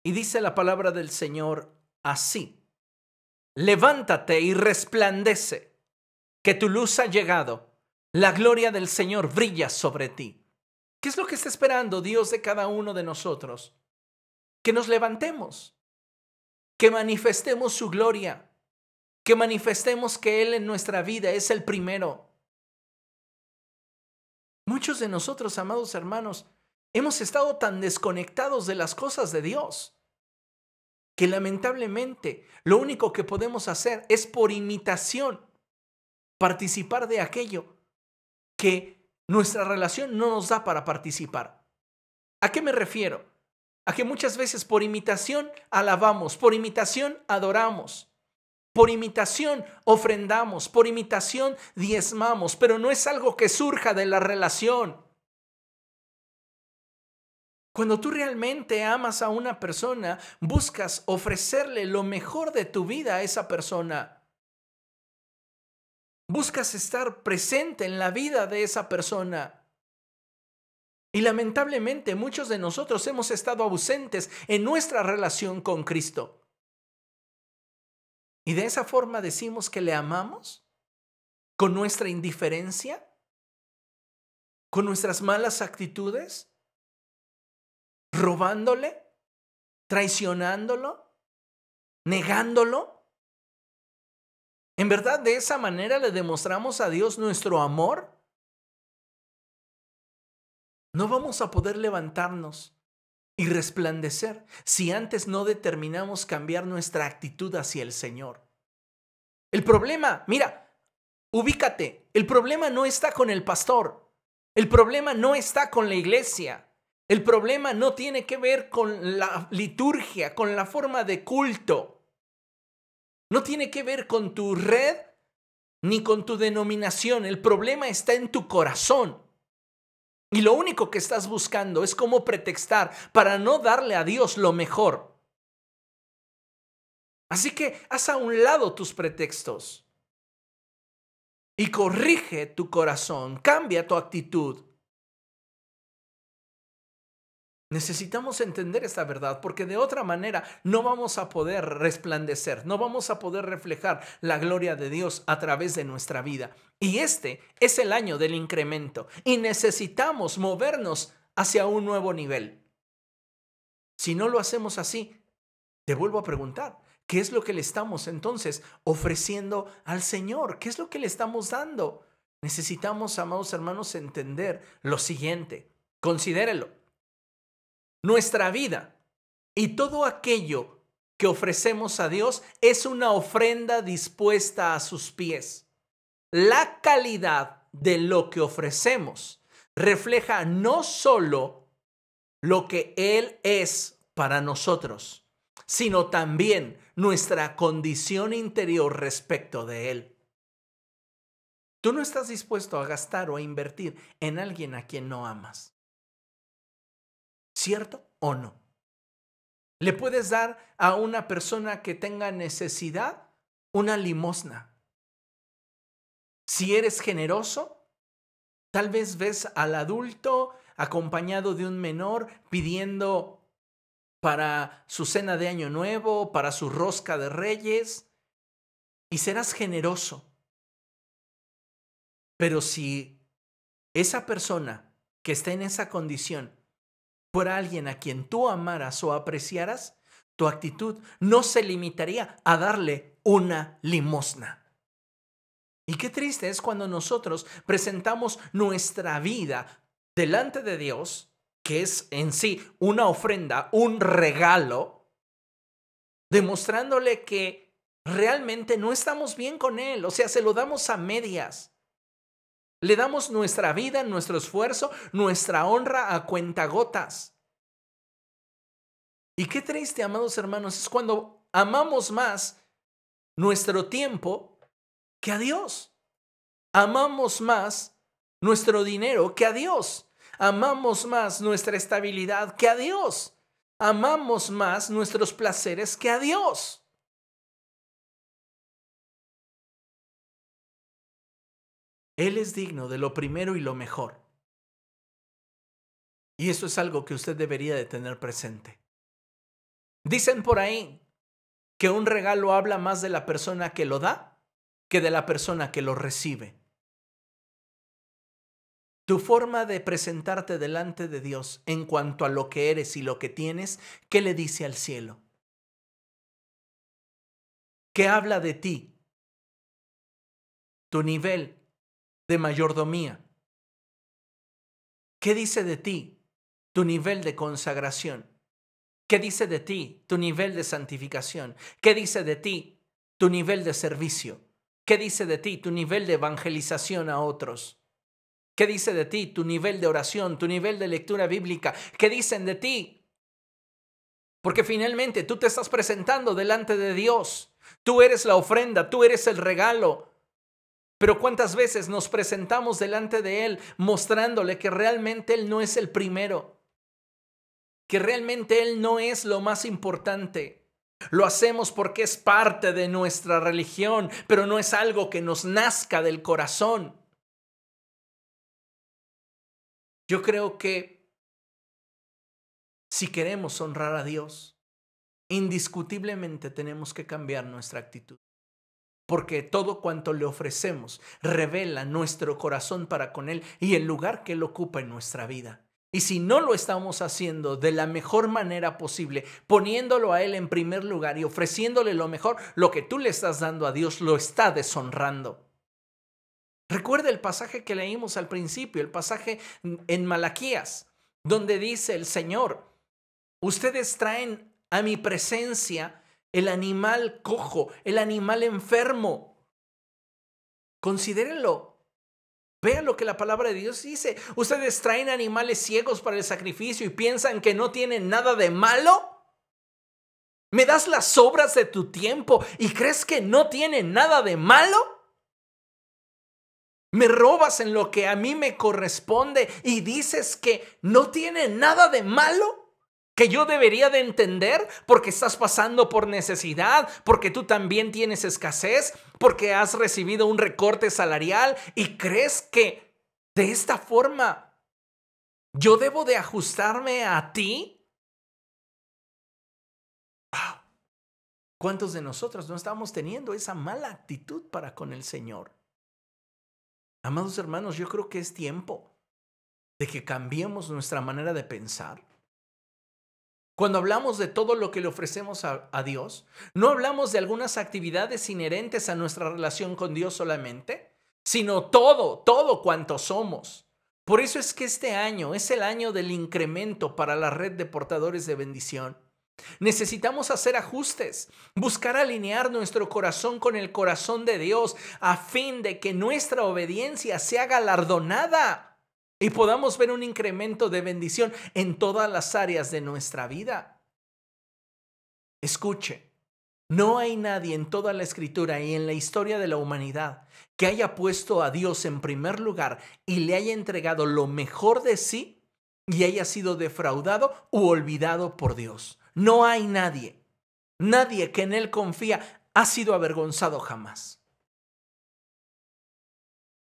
Y dice la palabra del Señor así: levántate y resplandece, que tu luz ha llegado, la gloria del Señor brilla sobre ti. ¿Qué es lo que está esperando Dios de cada uno de nosotros? Que nos levantemos, que manifestemos su gloria, que manifestemos que Él en nuestra vida es el primero. Muchos de nosotros, amados hermanos, hemos estado tan desconectados de las cosas de Dios que lamentablemente lo único que podemos hacer es por imitación participar de aquello que nuestra relación no nos da para participar. ¿A qué me refiero? A que muchas veces por imitación alabamos, por imitación adoramos, por imitación ofrendamos, por imitación diezmamos, pero no es algo que surja de la relación. Cuando tú realmente amas a una persona, buscas ofrecerle lo mejor de tu vida a esa persona. Buscas estar presente en la vida de esa persona. Y lamentablemente muchos de nosotros hemos estado ausentes en nuestra relación con Cristo. Y de esa forma decimos que le amamos, con nuestra indiferencia, con nuestras malas actitudes, robándole, traicionándolo, negándolo. ¿En verdad de esa manera le demostramos a Dios nuestro amor? No vamos a poder levantarnos y resplandecer si antes no determinamos cambiar nuestra actitud hacia el Señor. El problema, mira, ubícate, el problema no está con el pastor, el problema no está con la iglesia. El problema no tiene que ver con la liturgia, con la forma de culto. No tiene que ver con tu red ni con tu denominación. El problema está en tu corazón. Y lo único que estás buscando es cómo pretextar para no darle a Dios lo mejor. Así que haz a un lado tus pretextos y corrige tu corazón, cambia tu actitud. Necesitamos entender esta verdad porque de otra manera no vamos a poder resplandecer, no vamos a poder reflejar la gloria de Dios a través de nuestra vida. Y este es el año del incremento y necesitamos movernos hacia un nuevo nivel. Si no lo hacemos así, te vuelvo a preguntar, ¿qué es lo que le estamos entonces ofreciendo al Señor? ¿Qué es lo que le estamos dando? Necesitamos, amados hermanos, entender lo siguiente. Considérelo. Nuestra vida y todo aquello que ofrecemos a Dios es una ofrenda dispuesta a sus pies. La calidad de lo que ofrecemos refleja no solo lo que Él es para nosotros, sino también nuestra condición interior respecto de Él. Tú no estás dispuesto a gastar o a invertir en alguien a quien no amas. ¿Cierto o no? ¿Le puedes dar a una persona que tenga necesidad una limosna? Si eres generoso, tal vez ves al adulto acompañado de un menor pidiendo para su cena de Año Nuevo, para su rosca de Reyes, y serás generoso. Pero si esa persona que está en esa condición fuera alguien a quien tú amaras o apreciaras, tu actitud no se limitaría a darle una limosna. Y qué triste es cuando nosotros presentamos nuestra vida delante de Dios, que es en sí una ofrenda, un regalo, demostrándole que realmente no estamos bien con Él. O sea, se lo damos a medias. Le damos nuestra vida, nuestro esfuerzo, nuestra honra a cuentagotas. Y qué triste, amados hermanos, es cuando amamos más nuestro tiempo que a Dios. Amamos más nuestro dinero que a Dios. Amamos más nuestra estabilidad que a Dios. Amamos más nuestros placeres que a Dios. Él es digno de lo primero y lo mejor. Y eso es algo que usted debería de tener presente. Dicen por ahí que un regalo habla más de la persona que lo da que de la persona que lo recibe. Tu forma de presentarte delante de Dios en cuanto a lo que eres y lo que tienes, ¿qué le dice al cielo? ¿Qué habla de ti? Tu nivel de mayordomía. ¿Qué dice de ti? Tu nivel de consagración. ¿Qué dice de ti? Tu nivel de santificación. ¿Qué dice de ti? Tu nivel de servicio. ¿Qué dice de ti? Tu nivel de evangelización a otros. ¿Qué dice de ti? Tu nivel de oración, tu nivel de lectura bíblica. ¿Qué dicen de ti? Porque finalmente tú te estás presentando delante de Dios. Tú eres la ofrenda, tú eres el regalo. Pero ¿cuántas veces nos presentamos delante de Él mostrándole que realmente Él no es el primero? Que realmente Él no es lo más importante. Lo hacemos porque es parte de nuestra religión, pero no es algo que nos nazca del corazón. Yo creo que si queremos honrar a Dios, indiscutiblemente tenemos que cambiar nuestra actitud. Porque todo cuanto le ofrecemos revela nuestro corazón para con Él y el lugar que Él ocupa en nuestra vida. Y si no lo estamos haciendo de la mejor manera posible, poniéndolo a Él en primer lugar y ofreciéndole lo mejor, lo que tú le estás dando a Dios lo está deshonrando. Recuerda el pasaje que leímos al principio, el pasaje en Malaquías, donde dice el Señor: ustedes traen a mi presencia el animal cojo, el animal enfermo. Considérenlo. Vean lo que la palabra de Dios dice. Ustedes traen animales ciegos para el sacrificio y piensan que no tienen nada de malo. ¿Me das las obras de tu tiempo y crees que no tienen nada de malo? ¿Me robas en lo que a mí me corresponde y dices que no tiene nada de malo? ¿Que yo debería de entender porque estás pasando por necesidad, porque tú también tienes escasez, porque has recibido un recorte salarial y crees que de esta forma yo debo de ajustarme a ti? ¡Wow! ¿Cuántos de nosotros no estamos teniendo esa mala actitud para con el Señor? Amados hermanos, yo creo que es tiempo de que cambiemos nuestra manera de pensar. Cuando hablamos de todo lo que le ofrecemos a Dios, no hablamos de algunas actividades inherentes a nuestra relación con Dios solamente, sino todo cuanto somos. Por eso es que este año es el año del incremento para la red de portadores de bendición. Necesitamos hacer ajustes, buscar alinear nuestro corazón con el corazón de Dios a fin de que nuestra obediencia sea galardonada y podamos ver un incremento de bendición en todas las áreas de nuestra vida. Escuche, no hay nadie en toda la Escritura y en la historia de la humanidad que haya puesto a Dios en primer lugar y le haya entregado lo mejor de sí y haya sido defraudado u olvidado por Dios. No hay nadie que en Él confía ha sido avergonzado jamás.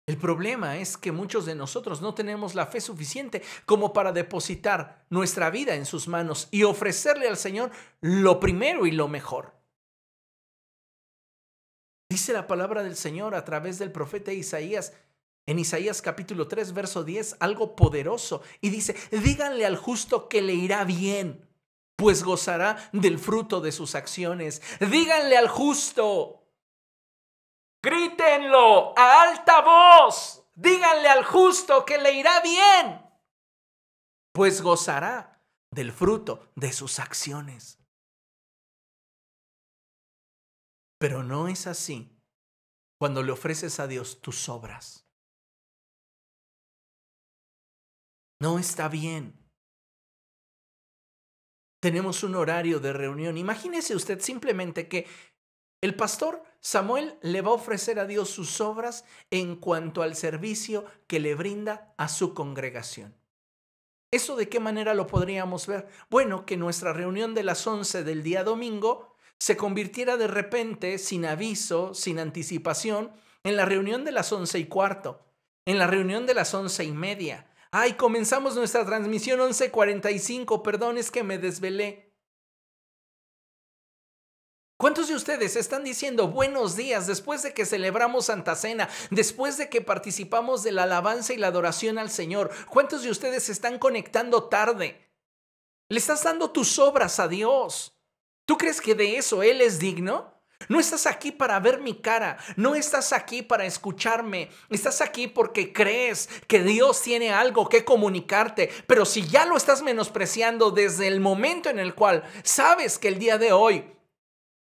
El problema es que muchos de nosotros no tenemos la fe suficiente como para depositar nuestra vida en sus manos y ofrecerle al Señor lo primero y lo mejor. Dice la palabra del Señor a través del profeta Isaías, en Isaías capítulo 3, verso 10, algo poderoso. Y dice, díganle al justo que le irá bien, pues gozará del fruto de sus acciones. Díganle al justo. Grítenlo a alta voz. Díganle al justo que le irá bien, pues gozará del fruto de sus acciones. Pero no es así cuando le ofreces a Dios tus obras. No está bien. Tenemos un horario de reunión. Imagínese usted simplemente que el pastor Samuel le va a ofrecer a Dios sus obras en cuanto al servicio que le brinda a su congregación. ¿Eso de qué manera lo podríamos ver? Bueno, que nuestra reunión de las 11 del día domingo se convirtiera de repente, sin aviso, sin anticipación, en la reunión de las 11:15, en la reunión de las 11:30. Ay, comenzamos nuestra transmisión 11:45, perdón, es que me desvelé. ¿Cuántos de ustedes están diciendo buenos días después de que celebramos Santa Cena, después de que participamos de la alabanza y la adoración al Señor? ¿Cuántos de ustedes se están conectando tarde? Le estás dando tus obras a Dios. ¿Tú crees que de eso Él es digno? No estás aquí para ver mi cara, no estás aquí para escucharme, estás aquí porque crees que Dios tiene algo que comunicarte, pero si ya lo estás menospreciando desde el momento en el cual sabes que el día de hoy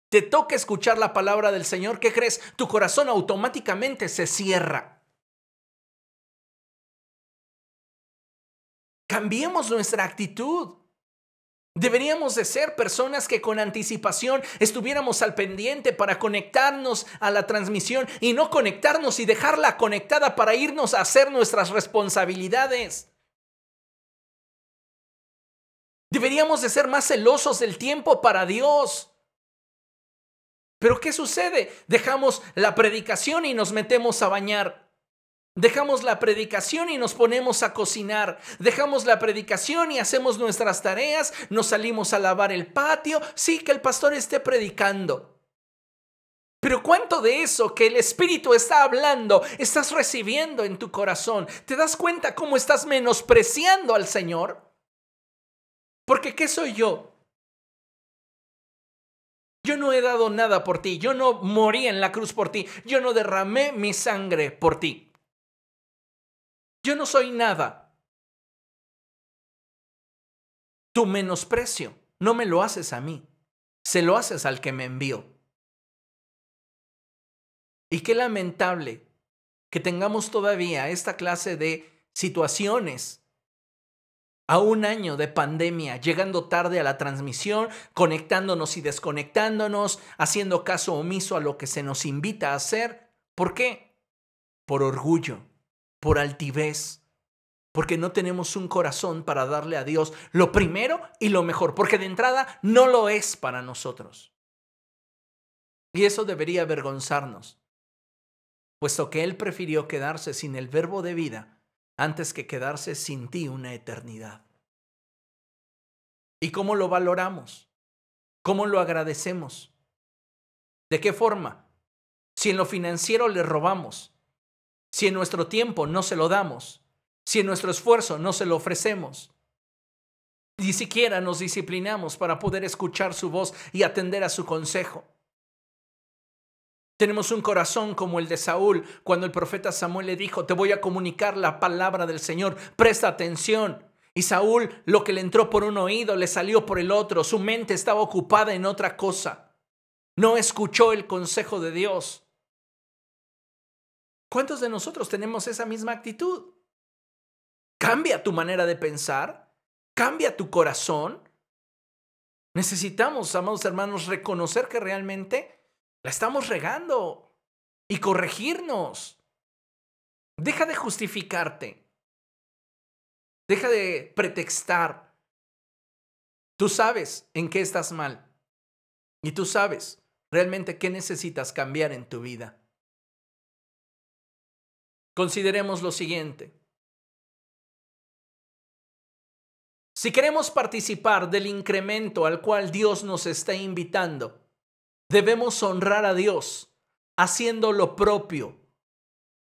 te toca escuchar la palabra del Señor, ¿qué crees? Tu corazón automáticamente se cierra. Cambiemos nuestra actitud. Deberíamos de ser personas que con anticipación estuviéramos al pendiente para conectarnos a la transmisión y no conectarnos y dejarla conectada para irnos a hacer nuestras responsabilidades. Deberíamos de ser más celosos del tiempo para Dios. Pero ¿qué sucede? Dejamos la predicación y nos metemos a bañar. Dejamos la predicación y nos ponemos a cocinar. Dejamos la predicación y hacemos nuestras tareas. Nos salimos a lavar el patio. Sí, que el pastor esté predicando. Pero ¿cuánto de eso que el Espíritu está hablando estás recibiendo en tu corazón? ¿Te das cuenta cómo estás menospreciando al Señor? Porque ¿qué soy yo? Yo no he dado nada por ti. Yo no morí en la cruz por ti. Yo no derramé mi sangre por ti. Yo no soy nada. Tu menosprecio no me lo haces a mí. Se lo haces al que me envió. Y qué lamentable que tengamos todavía esta clase de situaciones a un año de pandemia, llegando tarde a la transmisión, conectándonos y desconectándonos, haciendo caso omiso a lo que se nos invita a hacer. ¿Por qué? Por orgullo, por altivez, porque no tenemos un corazón para darle a Dios lo primero y lo mejor, porque de entrada no lo es para nosotros. Y eso debería avergonzarnos, puesto que Él prefirió quedarse sin el verbo de vida antes que quedarse sin ti una eternidad. ¿Y cómo lo valoramos? ¿Cómo lo agradecemos? ¿De qué forma? Si en lo financiero le robamos, si en nuestro tiempo no se lo damos, si en nuestro esfuerzo no se lo ofrecemos, ni siquiera nos disciplinamos para poder escuchar su voz y atender a su consejo. Tenemos un corazón como el de Saúl, cuando el profeta Samuel le dijo, te voy a comunicar la palabra del Señor, presta atención. Y Saúl, lo que le entró por un oído, le salió por el otro, su mente estaba ocupada en otra cosa. No escuchó el consejo de Dios. ¿Cuántos de nosotros tenemos esa misma actitud? Cambia tu manera de pensar, cambia tu corazón. Necesitamos, amados hermanos, reconocer que realmente la estamos regando y corregirnos. Deja de justificarte. Deja de pretextar. Tú sabes en qué estás mal y tú sabes realmente qué necesitas cambiar en tu vida. Consideremos lo siguiente. Si queremos participar del incremento al cual Dios nos está invitando, debemos honrar a Dios haciendo lo propio,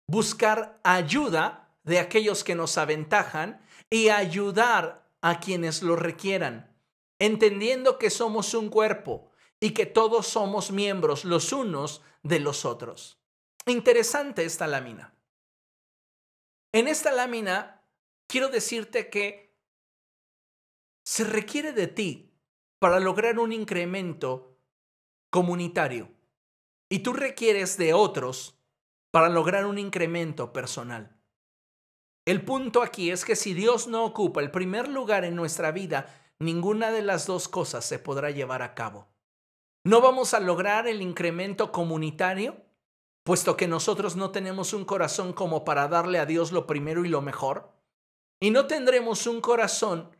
buscar ayuda de aquellos que nos aventajan y ayudar a quienes lo requieran, entendiendo que somos un cuerpo y que todos somos miembros los unos de los otros. Interesante esta lámina. En esta lámina quiero decirte que se requiere de ti para lograr un incremento comunitario y tú requieres de otros para lograr un incremento personal. El punto aquí es que si Dios no ocupa el primer lugar en nuestra vida, ninguna de las dos cosas se podrá llevar a cabo. No vamos a lograr el incremento comunitario, puesto que nosotros no tenemos un corazón como para darle a Dios lo primero y lo mejor, y no tendremos un corazón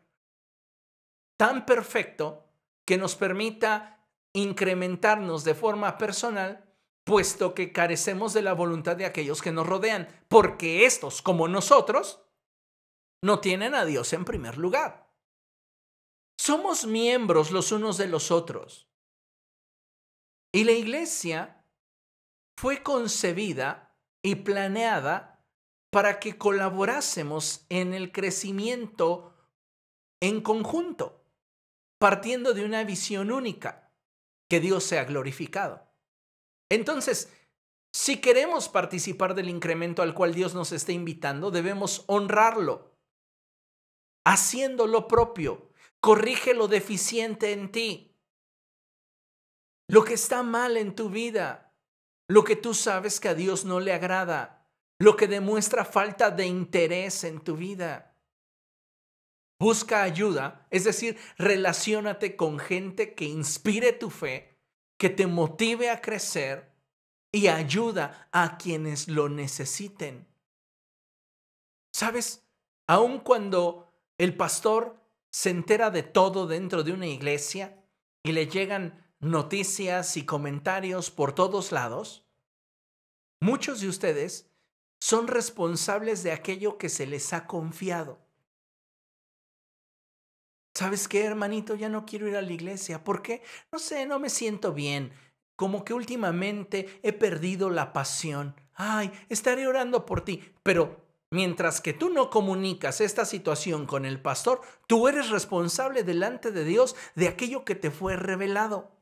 tan perfecto que nos permita incrementarnos de forma personal, puesto que carecemos de la voluntad de aquellos que nos rodean, porque estos, como nosotros, no tienen a Dios en primer lugar. Somos miembros los unos de los otros. Y la iglesia fue concebida y planeada para que colaborásemos en el crecimiento en conjunto, partiendo de una visión única, que Dios sea glorificado. Entonces, si queremos participar del incremento al cual Dios nos está invitando, debemos honrarlo, haciendo lo propio. Corrige lo deficiente en ti, lo que está mal en tu vida, lo que tú sabes que a Dios no le agrada, lo que demuestra falta de interés en tu vida. Busca ayuda, es decir, relaciónate con gente que inspire tu fe, que te motive a crecer y ayuda a quienes lo necesiten. ¿Sabes? Aun cuando el pastor se entera de todo dentro de una iglesia y le llegan noticias y comentarios por todos lados, muchos de ustedes son responsables de aquello que se les ha confiado. ¿Sabes qué, hermanito? Ya no quiero ir a la iglesia. ¿Por qué? No sé, no me siento bien. Como que últimamente he perdido la pasión. Ay, estaré orando por ti. Pero mientras que tú no comunicas esta situación con el pastor, tú eres responsable delante de Dios de aquello que te fue revelado.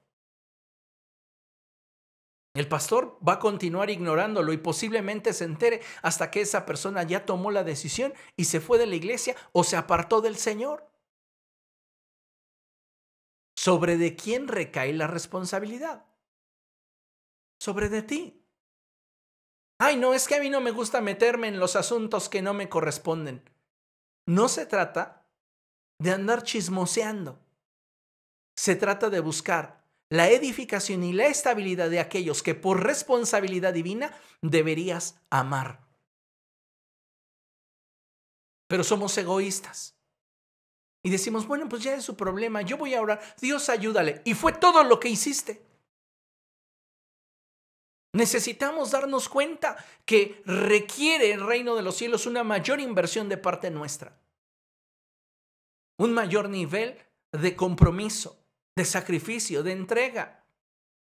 El pastor va a continuar ignorándolo y posiblemente se entere hasta que esa persona ya tomó la decisión y se fue de la iglesia o se apartó del Señor. ¿Sobre de quién recae la responsabilidad? Sobre de ti. Ay, no, es que a mí no me gusta meterme en los asuntos que no me corresponden. No se trata de andar chismoseando. Se trata de buscar la edificación y la estabilidad de aquellos que por responsabilidad divina deberías amar. Pero somos egoístas. Y decimos, bueno, pues ya es su problema, yo voy a orar, Dios ayúdale. Y fue todo lo que hiciste. Necesitamos darnos cuenta que requiere el reino de los cielos una mayor inversión de parte nuestra. Un mayor nivel de compromiso, de sacrificio, de entrega.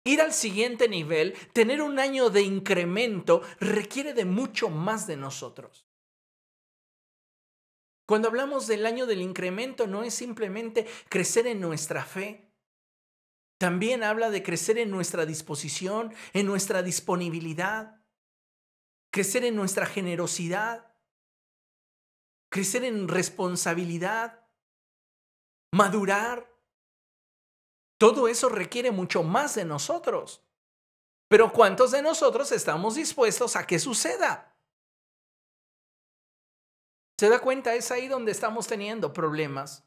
Ir al siguiente nivel, tener un año de incremento, requiere de mucho más de nosotros. Cuando hablamos del año del incremento, no es simplemente crecer en nuestra fe. También habla de crecer en nuestra disposición, en nuestra disponibilidad, crecer en nuestra generosidad, crecer en responsabilidad, madurar. Todo eso requiere mucho más de nosotros. Pero ¿cuántos de nosotros estamos dispuestos a que suceda? ¿Se da cuenta? Es ahí donde estamos teniendo problemas.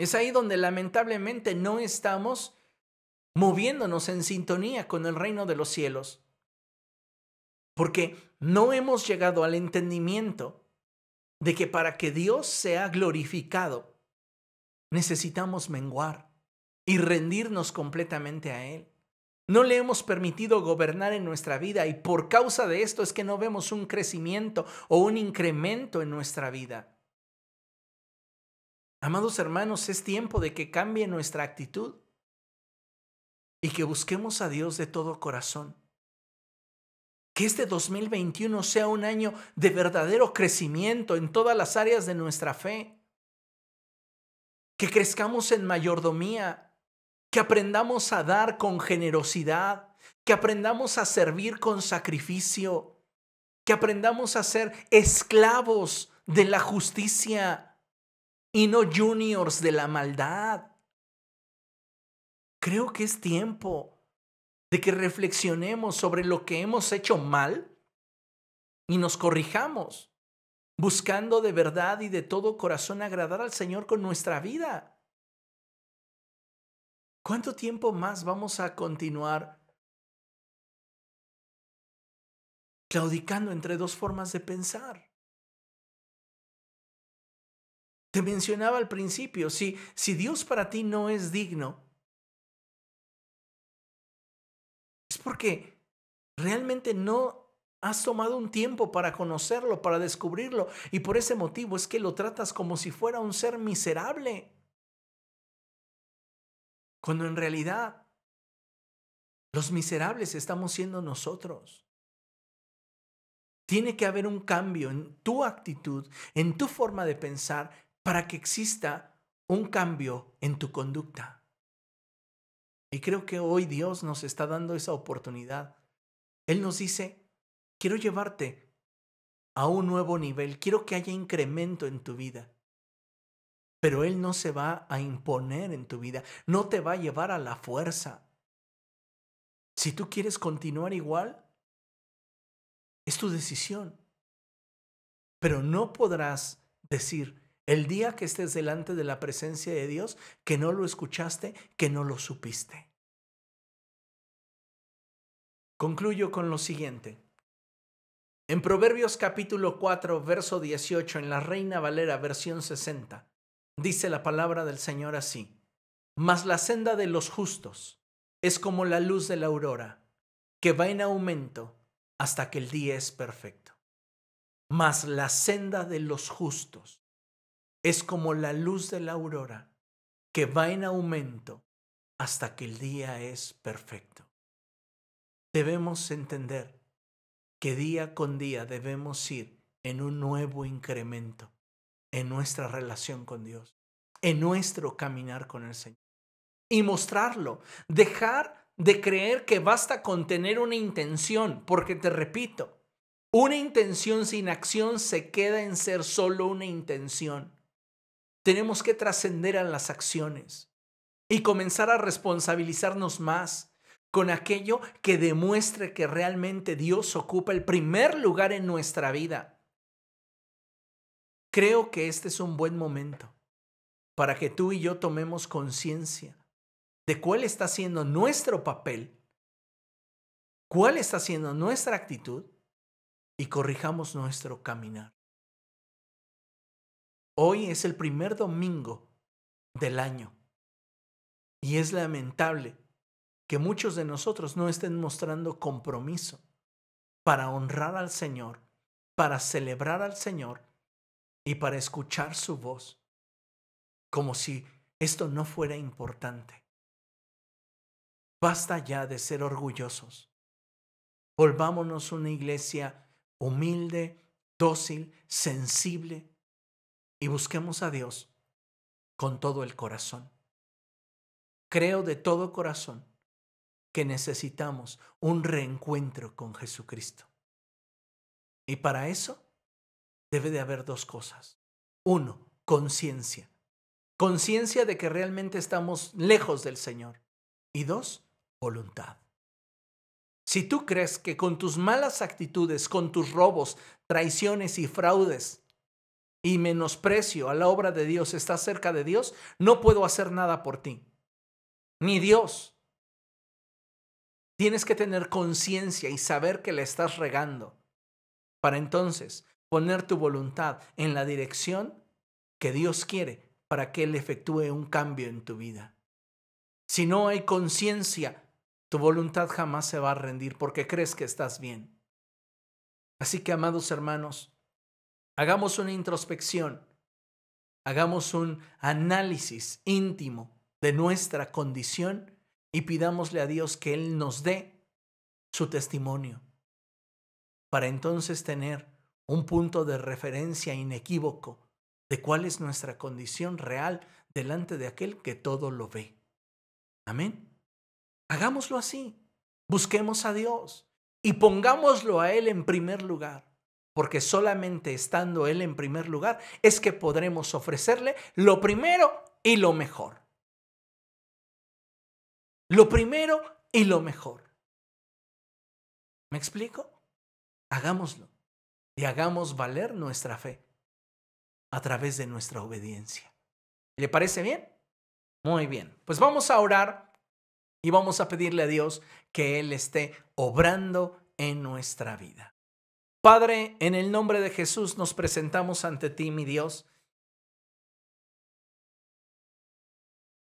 Es ahí donde lamentablemente no estamos moviéndonos en sintonía con el reino de los cielos. Porque no hemos llegado al entendimiento de que para que Dios sea glorificado, necesitamos menguar y rendirnos completamente a Él. No le hemos permitido gobernar en nuestra vida y por causa de esto es que no vemos un crecimiento o un incremento en nuestra vida. Amados hermanos, es tiempo de que cambie nuestra actitud y que busquemos a Dios de todo corazón. Que este 2021 sea un año de verdadero crecimiento en todas las áreas de nuestra fe. Que crezcamos en mayordomía, que aprendamos a dar con generosidad, que aprendamos a servir con sacrificio, que aprendamos a ser esclavos de la justicia y no juniors de la maldad. Creo que es tiempo de que reflexionemos sobre lo que hemos hecho mal y nos corrijamos, buscando de verdad y de todo corazón agradar al Señor con nuestra vida. ¿Cuánto tiempo más vamos a continuar claudicando entre dos formas de pensar? Te mencionaba al principio, si Dios para ti no es digno, es porque realmente no has tomado un tiempo para conocerlo, para descubrirlo, y por ese motivo es que lo tratas como si fuera un ser miserable, cuando en realidad los miserables estamos siendo nosotros. Tiene que haber un cambio en tu actitud, en tu forma de pensar, para que exista un cambio en tu conducta. Y creo que hoy Dios nos está dando esa oportunidad. Él nos dice, quiero llevarte a un nuevo nivel, quiero que haya incremento en tu vida. Pero Él no se va a imponer en tu vida, no te va a llevar a la fuerza. Si tú quieres continuar igual, es tu decisión. Pero no podrás decir el día que estés delante de la presencia de Dios que no lo escuchaste, que no lo supiste. Concluyo con lo siguiente. En Proverbios capítulo 4, verso 18, en la Reina Valera, versión 60, dice la palabra del Señor así: Mas la senda de los justos es como la luz de la aurora, que va en aumento hasta que el día es perfecto. Mas la senda de los justos es como la luz de la aurora, que va en aumento hasta que el día es perfecto. Debemos entender que día con día debemos ir en un nuevo incremento en nuestra relación con Dios, en nuestro caminar con el Señor. Y mostrarlo, dejar de creer que basta con tener una intención, porque te repito, una intención sin acción se queda en ser solo una intención. Tenemos que trascender a las acciones y comenzar a responsabilizarnos más con aquello que demuestre que realmente Dios ocupa el primer lugar en nuestra vida. Creo que este es un buen momento para que tú y yo tomemos conciencia de cuál está siendo nuestro papel, cuál está siendo nuestra actitud y corrijamos nuestro caminar. Hoy es el primer domingo del año y es lamentable que muchos de nosotros no estén mostrando compromiso para honrar al Señor, para celebrar al Señor y para escuchar su voz, como si esto no fuera importante. Basta ya de ser orgullosos. Volvámonos una iglesia humilde, dócil, sensible y busquemos a Dios con todo el corazón. Creo de todo corazón que necesitamos un reencuentro con Jesucristo. Y para eso debe de haber dos cosas. Uno, conciencia. Conciencia de que realmente estamos lejos del Señor. Y dos, voluntad. Si tú crees que con tus malas actitudes, con tus robos, traiciones y fraudes y menosprecio a la obra de Dios estás cerca de Dios, no puedo hacer nada por ti. Ni Dios. Tienes que tener conciencia y saber que la estás regando para entonces poner tu voluntad en la dirección que Dios quiere para que Él efectúe un cambio en tu vida. Si no hay conciencia, tu voluntad jamás se va a rendir porque crees que estás bien. Así que, amados hermanos, hagamos una introspección, hagamos un análisis íntimo de nuestra condición y pidámosle a Dios que Él nos dé su testimonio para entonces tener un punto de referencia inequívoco de cuál es nuestra condición real delante de aquel que todo lo ve. Amén. Hagámoslo así. Busquemos a Dios y pongámoslo a Él en primer lugar, porque solamente estando Él en primer lugar es que podremos ofrecerle lo primero y lo mejor. Lo primero y lo mejor. ¿Me explico? Hagámoslo y hagamos valer nuestra fe a través de nuestra obediencia. ¿Le parece bien? Muy bien. Pues vamos a orar y vamos a pedirle a Dios que Él esté obrando en nuestra vida. Padre, en el nombre de Jesús nos presentamos ante ti, mi Dios,